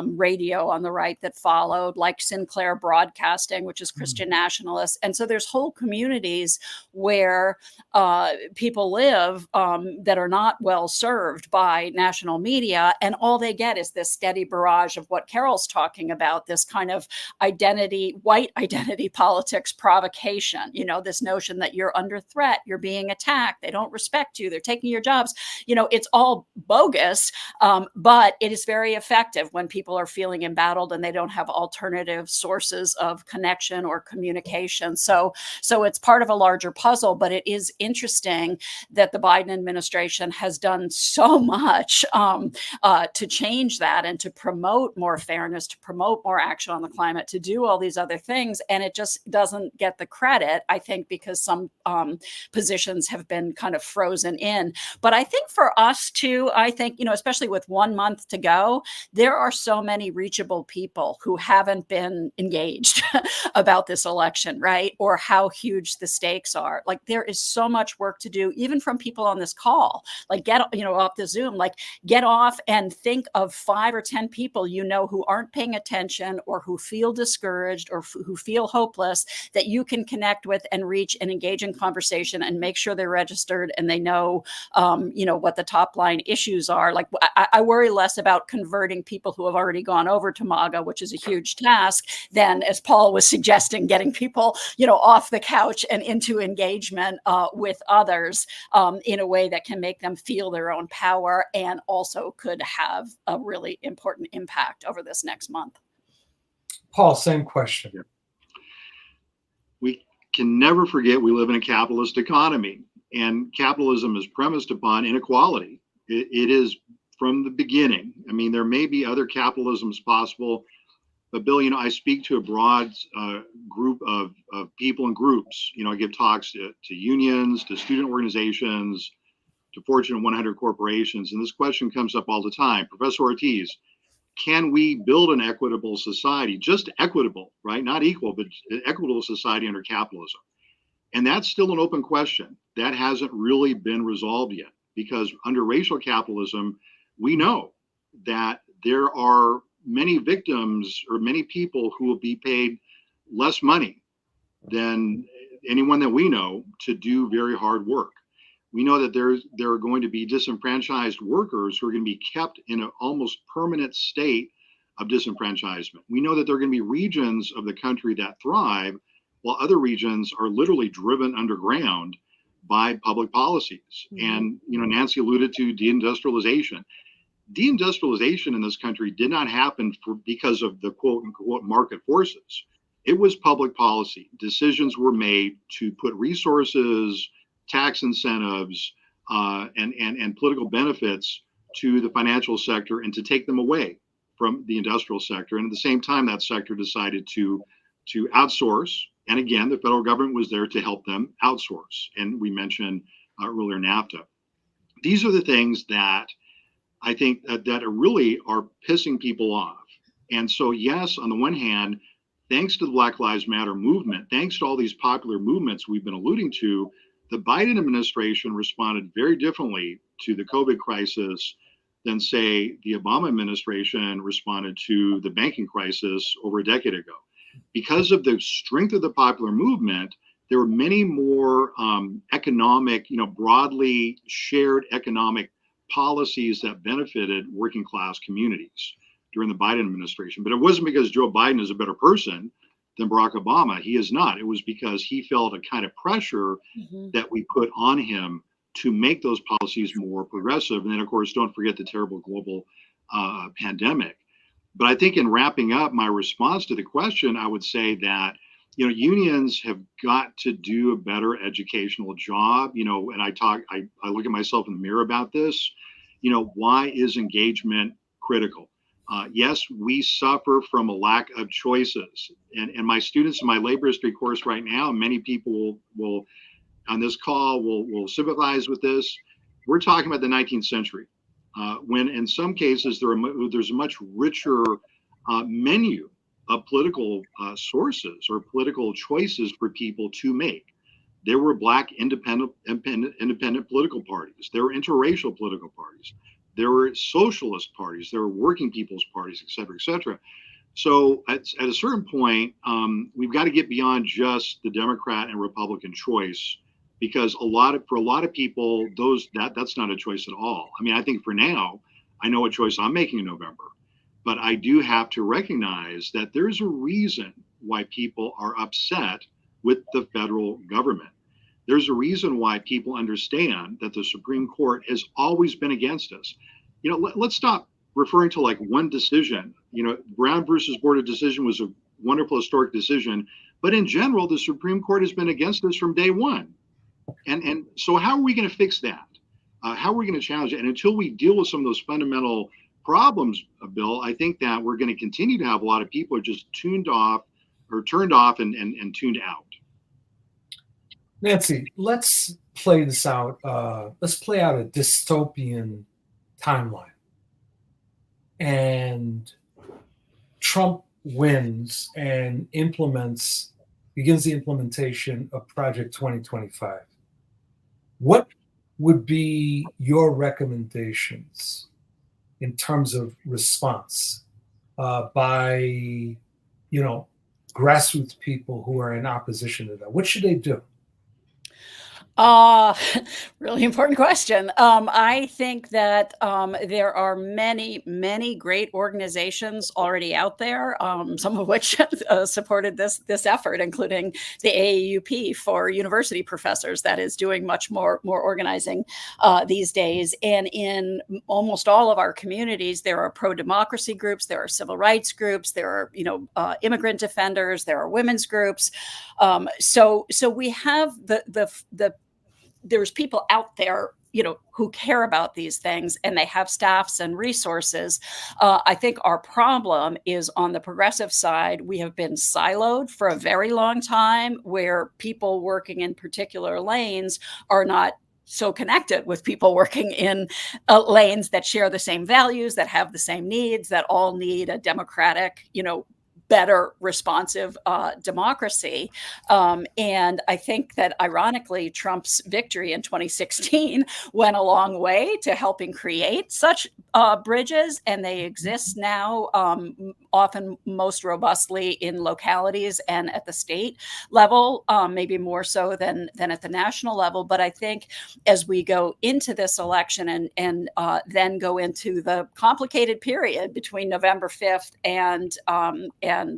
radio on the right that followed, like Sinclair Broadcasting, which is Christian nationalists. And so there's whole communities where people live that are not well served by national media, and all they get is this steady barrage of what Carol's talking about, this kind of white identity politics provocation, this notion that you're under threat, you're being attacked, they don't respect you, they're taking your jobs. It's all bogus, but it is very effective when people are feeling embattled and they don't have alternative sources of connection or communication. So it's part of a larger puzzle, but it is interesting that the Biden administration has done so much to change that and to promote more fairness, to promote more action on the climate, to do all these other things. And it just doesn't get the credit, I think, because some positions have been kind of frozen in. But I think for us too, I think, especially with 1 month to go, there are so many reachable people who haven't been engaged about this election, right? Or how huge the stakes are. Like, there is so much work to do, even from people on this call. Like, get off the Zoom, like get off and think of 5 or 10 people who aren't paying attention, or who feel discouraged, or who feel hopeless, that you can connect with and reach and engage in conversation and make sure they're registered and they know what the top line issues are. Like, I worry less about converting people who have already gone over to MAGA, which is a huge task, than, as Paul was suggesting, getting people off the couch and into engagement with others in a way that can make them feel their own power, and also could have a really important impact over this next month. Paul, same question. Yeah. We can never forget we live in a capitalist economy, and capitalism is premised upon inequality. It is from the beginning. I mean, there may be other capitalisms possible, but Bill, I speak to a broad group of people and groups. I give talks to unions, to student organizations, to Fortune 100 corporations, and this question comes up all the time. Professor Ortiz, can we build an equitable society, just equitable, right? Not equal, but equitable society under capitalism? And that's still an open question. That hasn't really been resolved yet, because under racial capitalism, we know that there are many victims or many people who will be paid less money than anyone that we know to do very hard work. We know that there are going to be disenfranchised workers who are going to be kept in an almost permanent state of disenfranchisement. We know that there are going to be regions of the country that thrive, while other regions are literally driven underground by public policies. Mm-hmm. And Nancy alluded to deindustrialization. Deindustrialization in this country did not happen because of the quote unquote market forces. It was public policy. Decisions were made to put resources, tax incentives, and political benefits to the financial sector, and to take them away from the industrial sector. And at the same time, that sector decided to outsource. And again, the federal government was there to help them outsource. And we mentioned earlier NAFTA. These are the things that I think that really are pissing people off. And so, yes, on the one hand, thanks to the Black Lives Matter movement, thanks to all these popular movements we've been alluding to, the Biden administration responded very differently to the COVID crisis than, say, the Obama administration responded to the banking crisis over a decade ago. Because of the strength of the popular movement, there were many more economic, broadly shared economic policies that benefited working class communities during the Biden administration. But it wasn't because Joe Biden is a better person than Barack Obama. He is not. It was because he felt a kind of pressure that we put on him to make those policies more progressive. And then, of course, don't forget the terrible global pandemic. But I think in wrapping up my response to the question, I would say that, unions have got to do a better educational job, and I look at myself in the mirror about this. Why is engagement critical? Yes, we suffer from a lack of choices. And my students in my labor history course right now, many people will on this call will sympathize with this. We're talking about the 19th century, when in some cases there's a much richer menu of political sources or political choices for people to make. There were Black independent political parties. There were interracial political parties. There were socialist parties. There were working people's parties, et cetera, et cetera. So at a certain point, we've got to get beyond just the Democrat and Republican choice, because for a lot of people, that's not a choice at all. I mean, I think for now, I know what choice I'm making in November, but I do have to recognize that there's a reason why people are upset with the federal government. There's a reason why people understand that the Supreme Court has always been against us. Let's stop referring to like one decision. Brown versus Board of Decision was a wonderful historic decision, But in general, the Supreme Court has been against this from day one. And so how are we going to fix that? How are we going to challenge it? And until we deal with some of those fundamental problems, Bill, I think that we're going to continue to have a lot of people just turned off and tuned out. Nancy, let's play this out. Let's play out a dystopian timeline. And Trump wins and begins the implementation of Project 2025. What would be your recommendations in terms of response by, grassroots people who are in opposition to that? What should they do? Really important question. I think that there are many, many great organizations already out there, some of which supported this effort, including the AAUP for university professors that is doing much more organizing these days. And in almost all of our communities, there are pro-democracy groups, there are civil rights groups, there are immigrant defenders, there are women's groups. So we have there's people out there, who care about these things, and they have staffs and resources. I think our problem is on the progressive side. We have been siloed for a very long time, where people working in particular lanes are not so connected with people working in lanes that share the same values, that have the same needs, that all need a democratic, better responsive democracy. And I think that ironically, Trump's victory in 2016 went a long way to helping create such bridges. And they exist now, often most robustly in localities and at the state level, maybe more so than at the national level. But I think as we go into this election and then go into the complicated period between November 5th and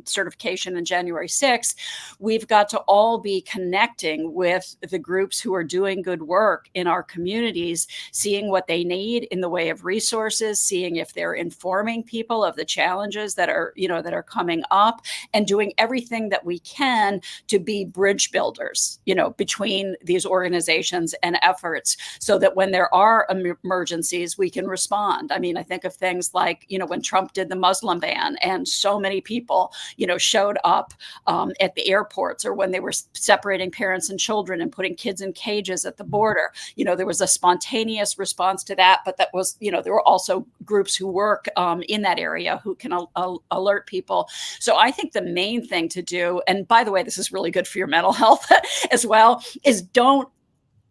certification on January 6th, we've got to all be connecting with the groups who are doing good work in our communities, seeing what they need in the way of resources, seeing if they're informing people of the challenges that are coming up, and doing everything that we can to be bridge builders, between these organizations and efforts, so that when there are emergencies, we can respond. I mean, I think of things like, when Trump did the Muslim ban and so many people showed up at the airports, or when they were separating parents and children and putting kids in cages at the border. There was a spontaneous response to that, but that was, there were also groups who work in that area who can alert people. So I think the main thing to do, and by the way, this is really good for your mental health as well, is don't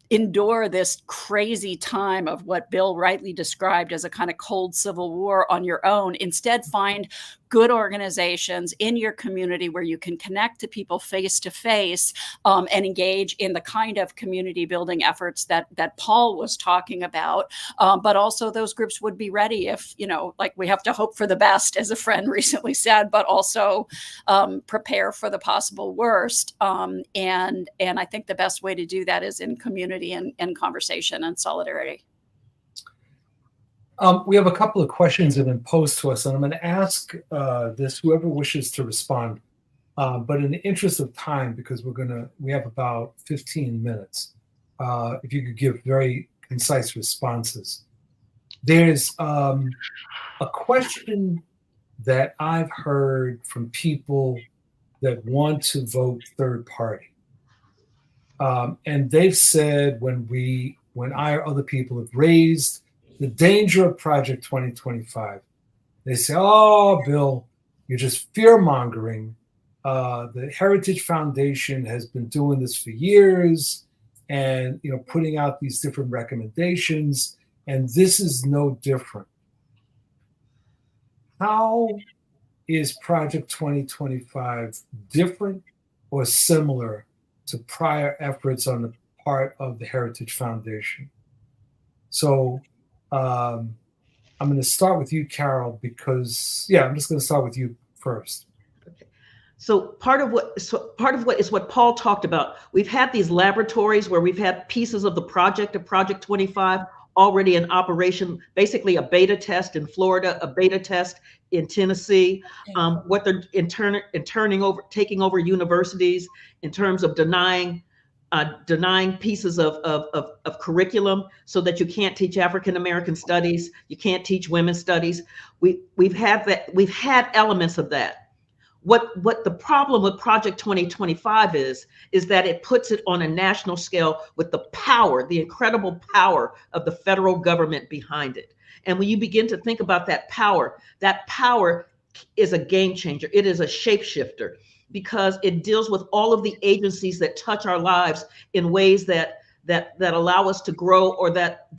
endure this crazy time of what Bill rightly described as a kind of cold civil war on your own. Instead, find good organizations in your community where you can connect to people face to face and engage in the kind of community building efforts that Paul was talking about. But also those groups would be ready if, we have to hope for the best, as a friend recently said, but also prepare for the possible worst. And I think the best way to do that is in community and conversation and solidarity. We have a couple of questions that have been posed to us, and I'm going to ask this, whoever wishes to respond. But in the interest of time, because we have about 15 minutes, if you could give very concise responses. There's a question that I've heard from people that want to vote third party. And they've said when other people have raised the danger of Project 2025, they say, "Oh, Bill, you're just fear-mongering. The Heritage Foundation has been doing this for years, and putting out these different recommendations, and this is no different." How is Project 2025 different or similar to prior efforts on the part of the Heritage Foundation? So I'm going to start with you, Carol, because I'm just going to start with you first. Okay. So part of what is what Paul talked about. We've had these laboratories where we've had pieces of the project of Project 25 already in operation, basically a beta test in Florida, a beta test in Tennessee, what they're taking over universities in terms of denying pieces of curriculum so that you can't teach African American studies, you can't teach women's studies. We've had elements of that. What the problem with Project 2025 is that it puts it on a national scale with the power, the incredible power of the federal government behind it. And when you begin to think about that power is a game changer. It is a shapeshifter because it deals with all of the agencies that touch our lives in ways that allow us to grow or that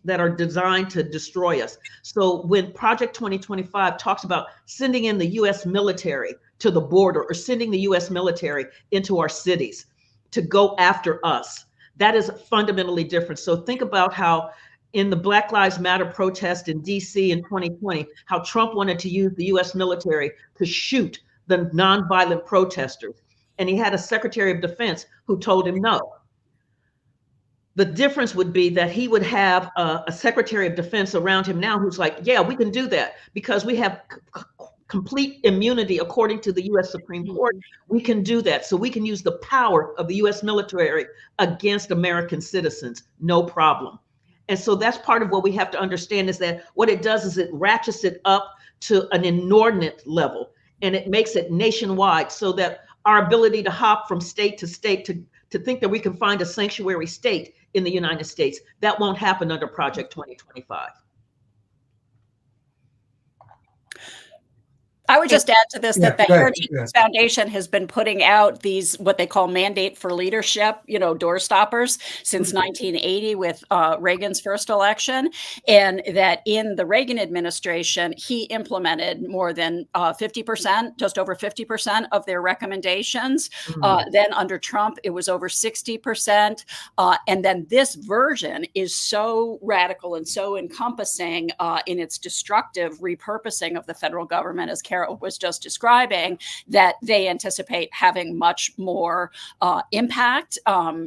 are designed to destroy us. So when Project 2025 talks about sending in the US military to the border or sending the US military into our cities to go after us, that is fundamentally different. So think about how in the Black Lives Matter protest in DC in 2020, how Trump wanted to use the US military to shoot the nonviolent protesters. And he had a Secretary of Defense who told him no. The difference would be that he would have a Secretary of Defense around him now who's like, yeah, we can do that because we have complete immunity according to the US Supreme Court. We can do that. So we can use the power of the US military against American citizens, no problem. And so that's part of what we have to understand is that what it does is it ratchets it up to an inordinate level and it makes it nationwide so that our ability to hop from state to state to think that we can find a sanctuary state in the United States, that won't happen under Project 2025. I would just add to this that the Heritage Foundation has been putting out these, what they call mandate for leadership, door stoppers since 1980 with Reagan's first election. And that in the Reagan administration, he implemented more than 50%, just over 50% of their recommendations. Then under Trump, it was over 60%. And then this version is so radical and so encompassing in its destructive repurposing of the federal government, as Carol was just describing, that they anticipate having much more impact.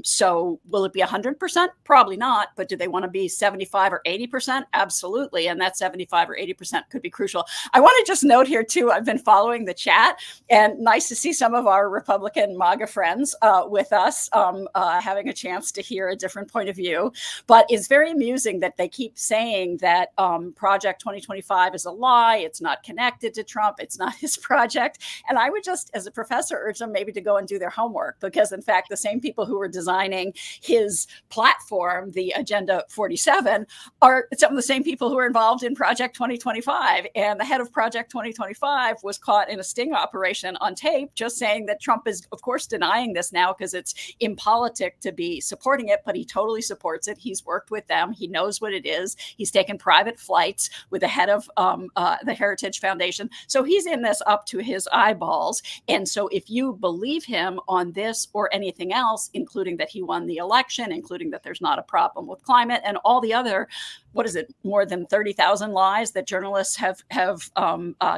So will it be 100%? Probably not. But do they want to be 75 or 80%? Absolutely. And that 75 or 80% could be crucial. I want to just note here, too, I've been following the chat, and nice to see some of our Republican MAGA friends with us, having a chance to hear a different point of view. But it's very amusing that they keep saying that Project 2025 is a lie. It's not connected to Trump. It's not his project. And I would just, as a professor, urge them maybe to go and do their homework, because in fact, the same people who were designing his platform, the Agenda 47, are some of the same people who are involved in Project 2025. And the head of Project 2025 was caught in a sting operation on tape, just saying that Trump is, of course, denying this now because it's impolitic to be supporting it, but he totally supports it. He's worked with them. He knows what it is. He's taken private flights with the head of the Heritage Foundation. So he's in this up to his eyeballs. And so if you believe him on this or anything else, including that he won the election, including that there's not a problem with climate and all the other, what is it, more than 30,000 lies that journalists have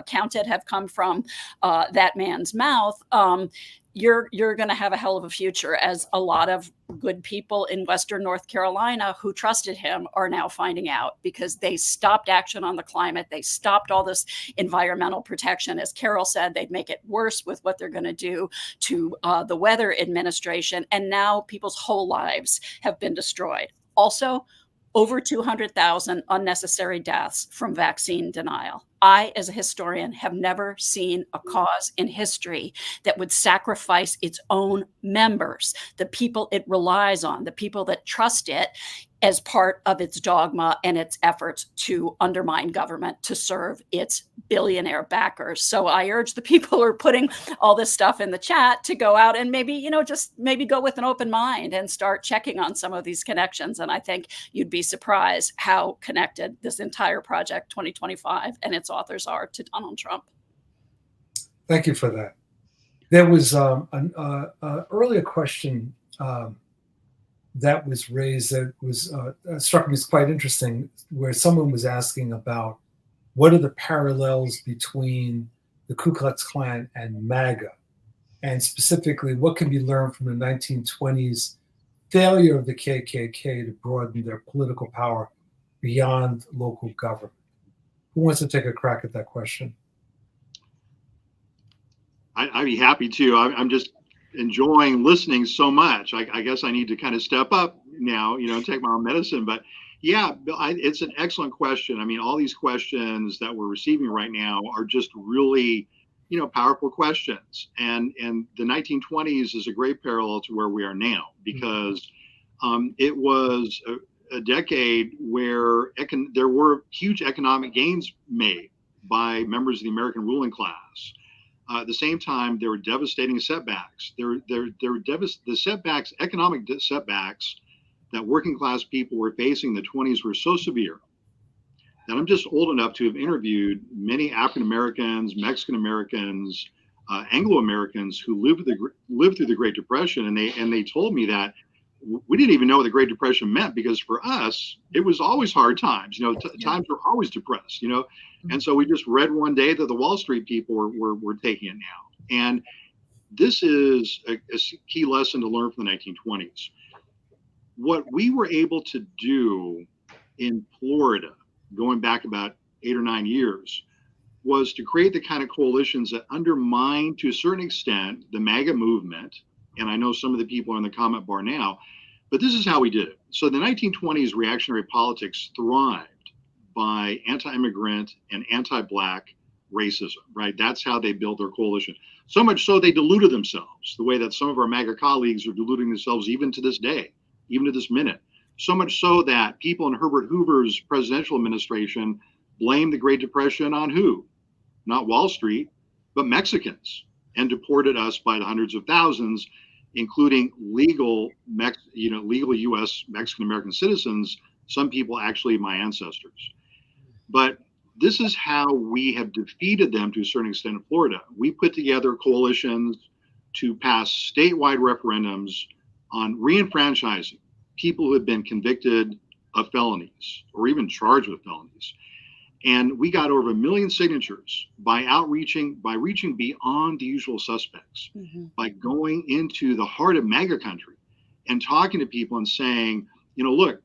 counted have come from that man's mouth, you're going to have a hell of a future, as a lot of good people in Western North Carolina who trusted him are now finding out, because they stopped action on the climate. They stopped all this environmental protection. As Carol said, they'd make it worse with what they're going to do to the weather administration. And now people's whole lives have been destroyed. Also, over 200,000 unnecessary deaths from vaccine denial. I, as a historian, have never seen a cause in history that would sacrifice its own members, the people it relies on, the people that trust it, as part of its dogma and its efforts to undermine government to serve its billionaire backers. So I urge the people who are putting all this stuff in the chat to go out and maybe, just maybe go with an open mind and start checking on some of these connections. And I think you'd be surprised how connected this entire Project 2025 and its authors are to Donald Trump. Thank you for that. There was an earlier question that was raised that was struck me as quite interesting, where someone was asking about what are the parallels between the Ku Klux Klan and MAGA, and specifically what can be learned from the 1920s failure of the KKK to broaden their political power beyond local government. Who wants to take a crack at that question? I'd be happy to. I'm just enjoying listening so much. I guess I need to kind of step up now, take my own medicine. But yeah, it's an excellent question. I mean, all these questions that we're receiving right now are just really, powerful questions. And the 1920s is a great parallel to where we are now, because it was a decade where there were huge economic gains made by members of the American ruling class. At the same time, there were devastating setbacks. The setbacks, economic setbacks that working class people were facing in the 20s were so severe that I'm just old enough to have interviewed many African Americans, Mexican Americans, Anglo Americans who lived through the Great Depression, and they told me that we didn't even know what the Great Depression meant, because for us it was always hard times. Times were always depressed. And so we just read one day that the Wall Street people were taking it now. And this is a key lesson to learn from the 1920s. What we were able to do in Florida, going back about 8 or 9 years, was to create the kind of coalitions that undermine, to a certain extent, the MAGA movement. And I know some of the people are in the comment bar now, but this is how we did it. So the 1920s reactionary politics thrived by anti-immigrant and anti-Black racism, right? That's how they built their coalition. So much so they diluted themselves, the way that some of our MAGA colleagues are diluting themselves even to this day, even to this minute. So much so that people in Herbert Hoover's presidential administration blamed the Great Depression on who? Not Wall Street, but Mexicans, and deported us by the hundreds of thousands, including legal U.S. Mexican American citizens, some people actually my ancestors. But this is how we have defeated them to a certain extent in Florida. We put together coalitions to pass statewide referendums on reenfranchising people who have been convicted of felonies or even charged with felonies. And we got over 1 million signatures by reaching beyond the usual suspects, by going into the heart of MAGA country and talking to people and saying, look,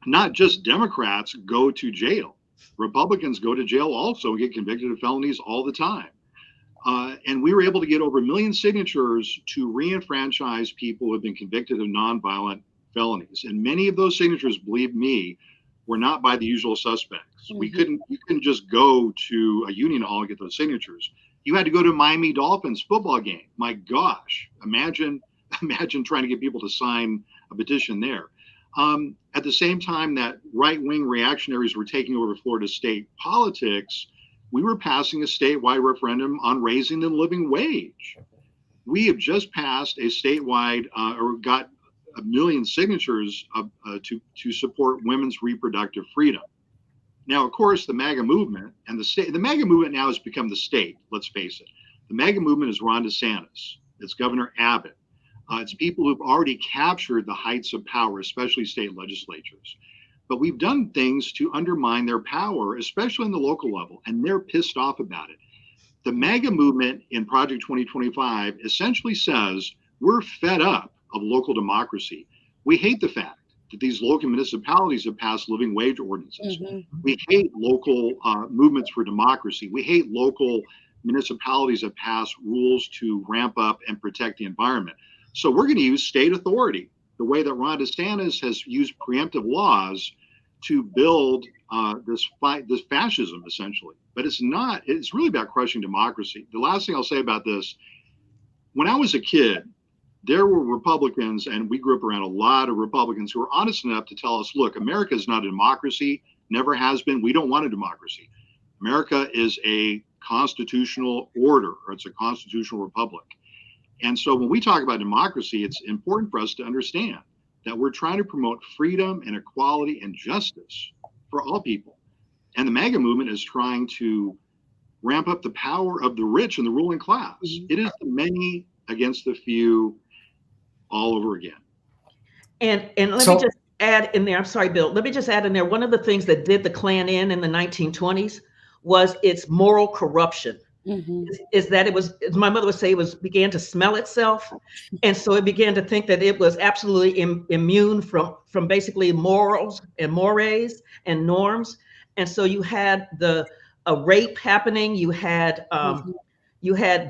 not just Democrats go to jail. Republicans go to jail also and get convicted of felonies all the time. And we were able to get over 1 million signatures to reenfranchise people who have been convicted of nonviolent felonies. And many of those signatures, believe me, were not by the usual suspects. You couldn't just go to a union hall and get those signatures. You had to go to a Miami Dolphins football game. My gosh, imagine trying to get people to sign a petition there. At the same time that right-wing reactionaries were taking over Florida state politics, we were passing a statewide referendum on raising the living wage. We have just passed a statewide, or got 1 million signatures to support women's reproductive freedom. Now, of course, the MAGA movement and the MAGA movement now has become the state, let's face it. The MAGA movement is Ron DeSantis, it's Governor Abbott. It's people who've already captured the heights of power, especially state legislatures. But we've done things to undermine their power, especially in the local level, and they're pissed off about it. The MAGA movement in Project 2025 essentially says we're fed up of local democracy. We hate the fact that these local municipalities have passed living wage ordinances. We hate local movements for democracy. We hate local municipalities that pass rules to ramp up and protect the environment. So we're going to use state authority, the way that Ron DeSantis has used preemptive laws to build this fascism, essentially. But it's really about crushing democracy. The last thing I'll say about this, when I was a kid, there were Republicans, and we grew up around a lot of Republicans who were honest enough to tell us, look, America is not a democracy, never has been. We don't want a democracy. America is a constitutional order, or it's a constitutional republic. And so when we talk about democracy, it's important for us to understand that we're trying to promote freedom and equality and justice for all people. And the MAGA movement is trying to ramp up the power of the rich and the ruling class. It is the many against the few all over again. And let me just add in there, I'm sorry, Bill, let me just add in there, one of the things that did the Klan in the 1920s was its moral corruption. is that it was, as my mother would say, began to smell itself. And so it began to think that it was absolutely immune from basically morals and mores and norms. And so you had a rape happening, you had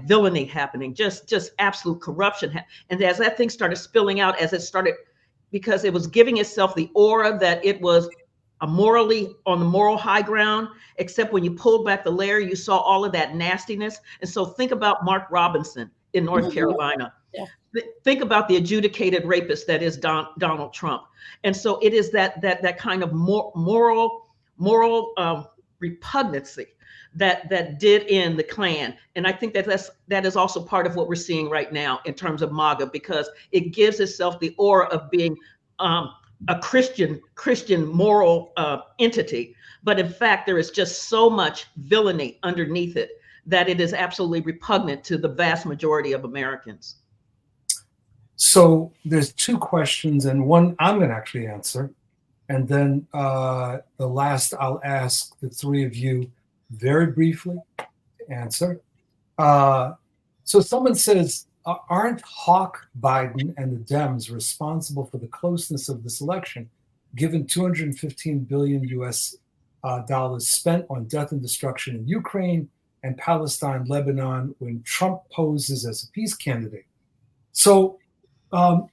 villainy happening, just absolute corruption. And as that thing started spilling out, because it was giving itself the aura that it was morally on the moral high ground, except when you pulled back the layer, you saw all of that nastiness. And so think about Mark Robinson in North Carolina. Yeah. Think about the adjudicated rapist that is Donald Trump. And so it is that kind of moral repugnancy that did end the Klan. And I think that is also part of what we're seeing right now in terms of MAGA, because it gives itself the aura of being a Christian moral entity. But in fact, there is just so much villainy underneath it that it is absolutely repugnant to the vast majority of Americans. So there's two questions, and one I'm going to actually answer. And then the last I'll ask the three of you very briefly to answer. So someone says, aren't Hawk Biden and the Dems responsible for the closeness of this election, given $215 billion US dollars spent on death and destruction in Ukraine and Palestine, Lebanon, when Trump poses as a peace candidate? So I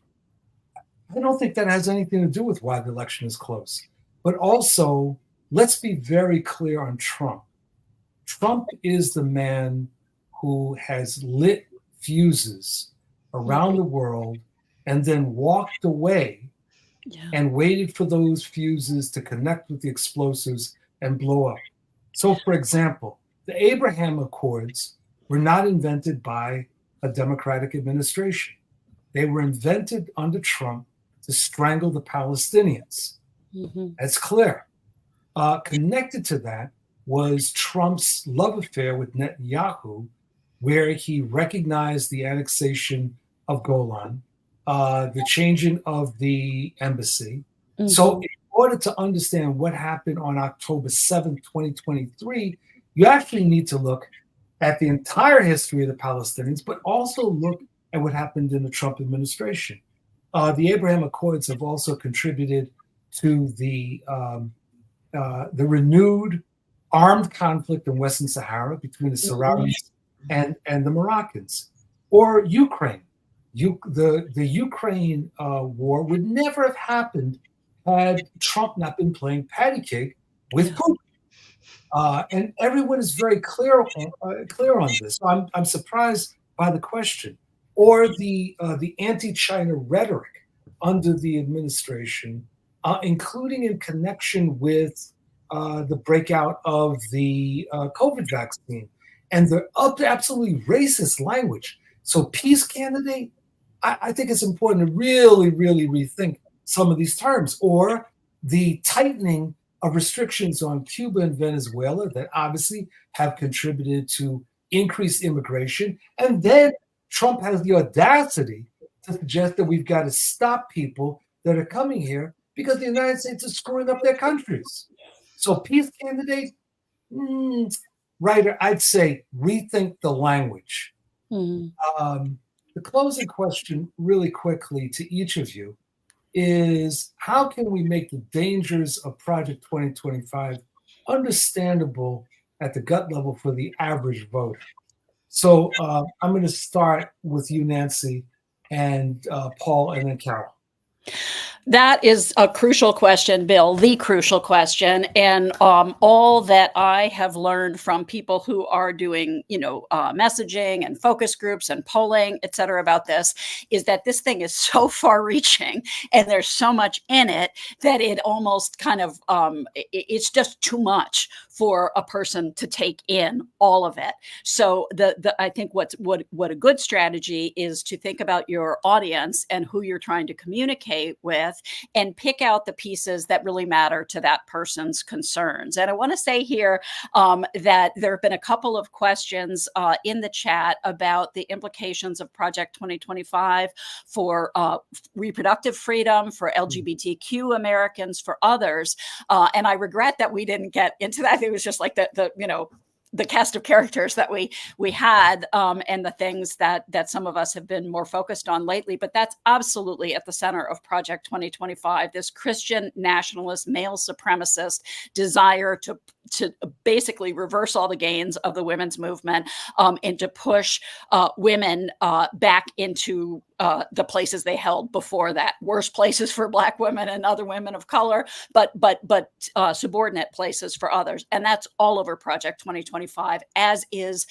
don't think that has anything to do with why the election is close. But also, let's be very clear on Trump. Trump is the man who has lit fuses around the world and then walked away and waited for those fuses to connect with the explosives and blow up. So, for example, the Abraham Accords were not invented by a Democratic administration. They were invented under Trump to strangle the Palestinians. That's clear. Connected to that was Trump's love affair with Netanyahu, where he recognized the annexation of Golan, the changing of the embassy. So in order to understand what happened on October 7th, 2023, you actually need to look at the entire history of the Palestinians, but also look at what happened in the Trump administration. The Abraham Accords have also contributed to the renewed armed conflict in Western Sahara between the Sahrawis and the Moroccans, or Ukraine. The Ukraine war would never have happened had Trump not been playing patty cake with Putin. And everyone is very clear on this. So I'm surprised by the question. Or the anti-China rhetoric under the administration, including in connection with the breakout of the COVID vaccine and the absolutely racist language. So peace candidate, I think it's important to really, really rethink some of these terms, or the tightening of restrictions on Cuba and Venezuela that obviously have contributed to increased immigration. And then Trump has the audacity to suggest that we've got to stop people that are coming here because the United States is screwing up their countries. So peace candidate, writer, I'd say rethink the language. The closing question really quickly to each of you is, how can we make the dangers of Project 2025 understandable at the gut level for the average voter? So I'm going to start with you, Nancy, and Paul, and then Carol. That is a crucial question, Bill, the crucial question. And all that I have learned from people who are doing, messaging and focus groups and polling, et cetera, about this is that this thing is so far reaching and there's so much in it that it almost kind of, it's just too much for a person to take in all of it. So I think what a good strategy is to think about your audience and who you're trying to communicate with, and pick out the pieces that really matter to that person's concerns. And I want to say here that there have been a couple of questions in the chat about the implications of Project 2025 for reproductive freedom, for LGBTQ Americans, for others. And I regret that we didn't get into that. It was just like the the cast of characters that we had, and the things that some of us have been more focused on lately. But that's absolutely at the center of Project 2025, this Christian nationalist, male supremacist desire to basically reverse all the gains of the women's movement, and to push women back into the places they held before that, worse places for Black women and other women of color, but subordinate places for others. And that's all over Project 2025, as is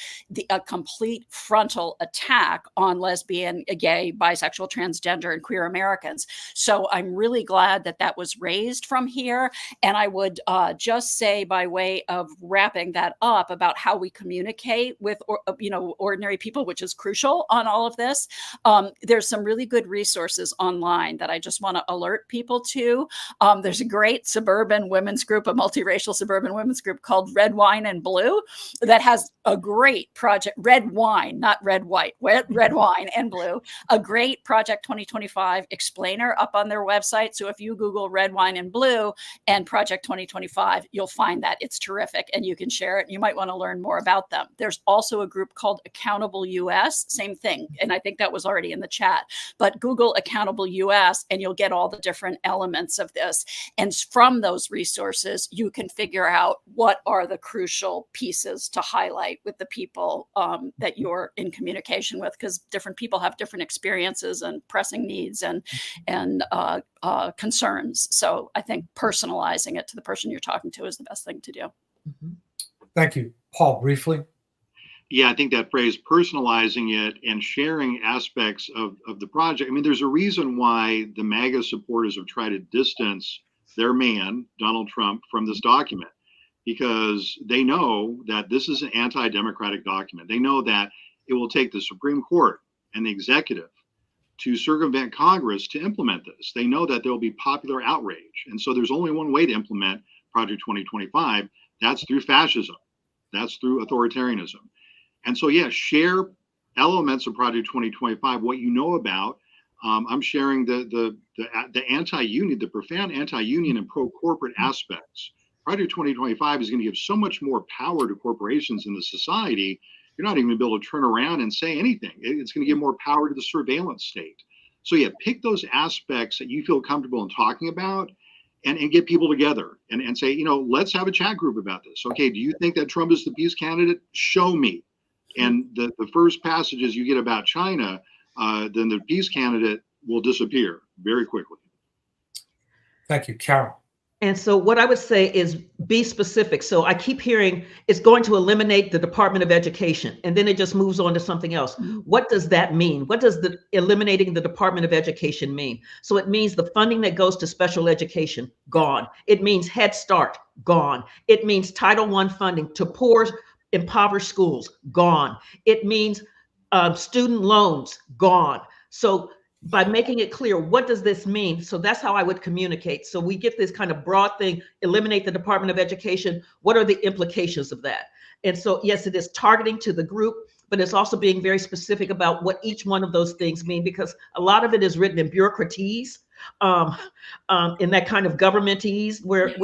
a complete frontal attack on lesbian, gay, bisexual, transgender, and queer Americans. So I'm really glad that that was raised from here. And I would just say, by way of wrapping that up, about how we communicate with ordinary people, which is crucial on all of this. There's some really good resources online that I just want to alert people to. There's a great suburban women's group, a multiracial suburban women's group called Red Wine and Blue, that has a great project, red wine, not red white, red wine and blue, a great Project 2025 explainer up on their website. So if you Google Red Wine and Blue and Project 2025, you'll find that. It's terrific, and you can share it. You might want to learn more about them. There's also a group called Accountable US, same thing. And I think that was already in the chat, but Google Accountable US and you'll get all the different elements of this. And from those resources, you can figure out what are the crucial pieces to highlight with the people that you're in communication with, because different people have different experiences and pressing needs and concerns. So I think personalizing it to the person you're talking to is the best thing to do. Thank you. Paul, briefly. Yeah, I think that phrase, personalizing it and sharing aspects of the project. I mean, there's a reason why the MAGA supporters have tried to distance their man, Donald Trump, from this document, because they know that this is an anti-democratic document. They know that it will take the Supreme Court and the executive to circumvent Congress to implement this. They know that there will be popular outrage. And so there's only one way to implement Project 2025. That's through fascism. That's through authoritarianism. And so, yeah, share elements of Project 2025, what you know about. I'm sharing the anti-union, the profound anti-union and pro-corporate aspects. Project 2025 is going to give so much more power to corporations in the society. You're not even going to be able to turn around and say anything. It's going to give more power to the surveillance state. So yeah, pick those aspects that you feel comfortable in talking about, and get people together and say, let's have a chat group about this. Okay, do you think that Trump is the peace candidate? Show me. And the first passages you get about China, then the peace candidate will disappear very quickly. Thank you. Carol. And so what I would say is be specific. So I keep hearing it's going to eliminate the Department of Education, and then it just moves on to something else. What does that mean? What does the eliminating the Department of Education mean? So it means the funding that goes to special education, gone. It means Head Start, gone. It means Title I funding to poor, impoverished schools, gone. It means student loans, gone. So by making it clear, what does this mean? So that's how I would communicate. So we get this kind of broad thing, eliminate the Department of Education. What are the implications of that? And so, yes, it is targeting to the group, but it's also being very specific about what each one of those things mean, because a lot of it is written in bureaucratese, in that kind of governmentese where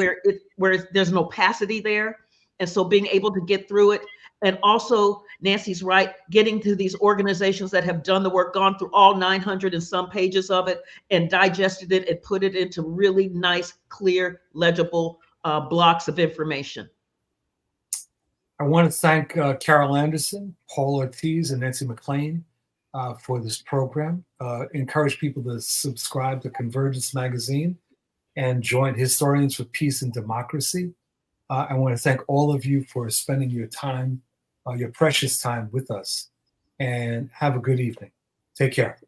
there's an opacity there. And so being able to get through it. And also, Nancy's right, getting to these organizations that have done the work, gone through all 900 and some pages of it and digested it and put it into really nice, clear, legible blocks of information. I want to thank Carol Anderson, Paul Ortiz, and Nancy MacLean for this program. Encourage people to subscribe to Convergence Magazine and join Historians for Peace and Democracy. I want to thank all of you for spending your time, your precious time with us, and have a good evening. Take care.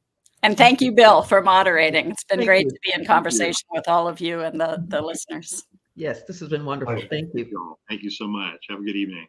And thank you, Bill, for moderating. It's been great to be in conversation with all of you and the listeners. Yes, this has been wonderful. Pleasure. Thank you. Thank you so much. Have a good evening.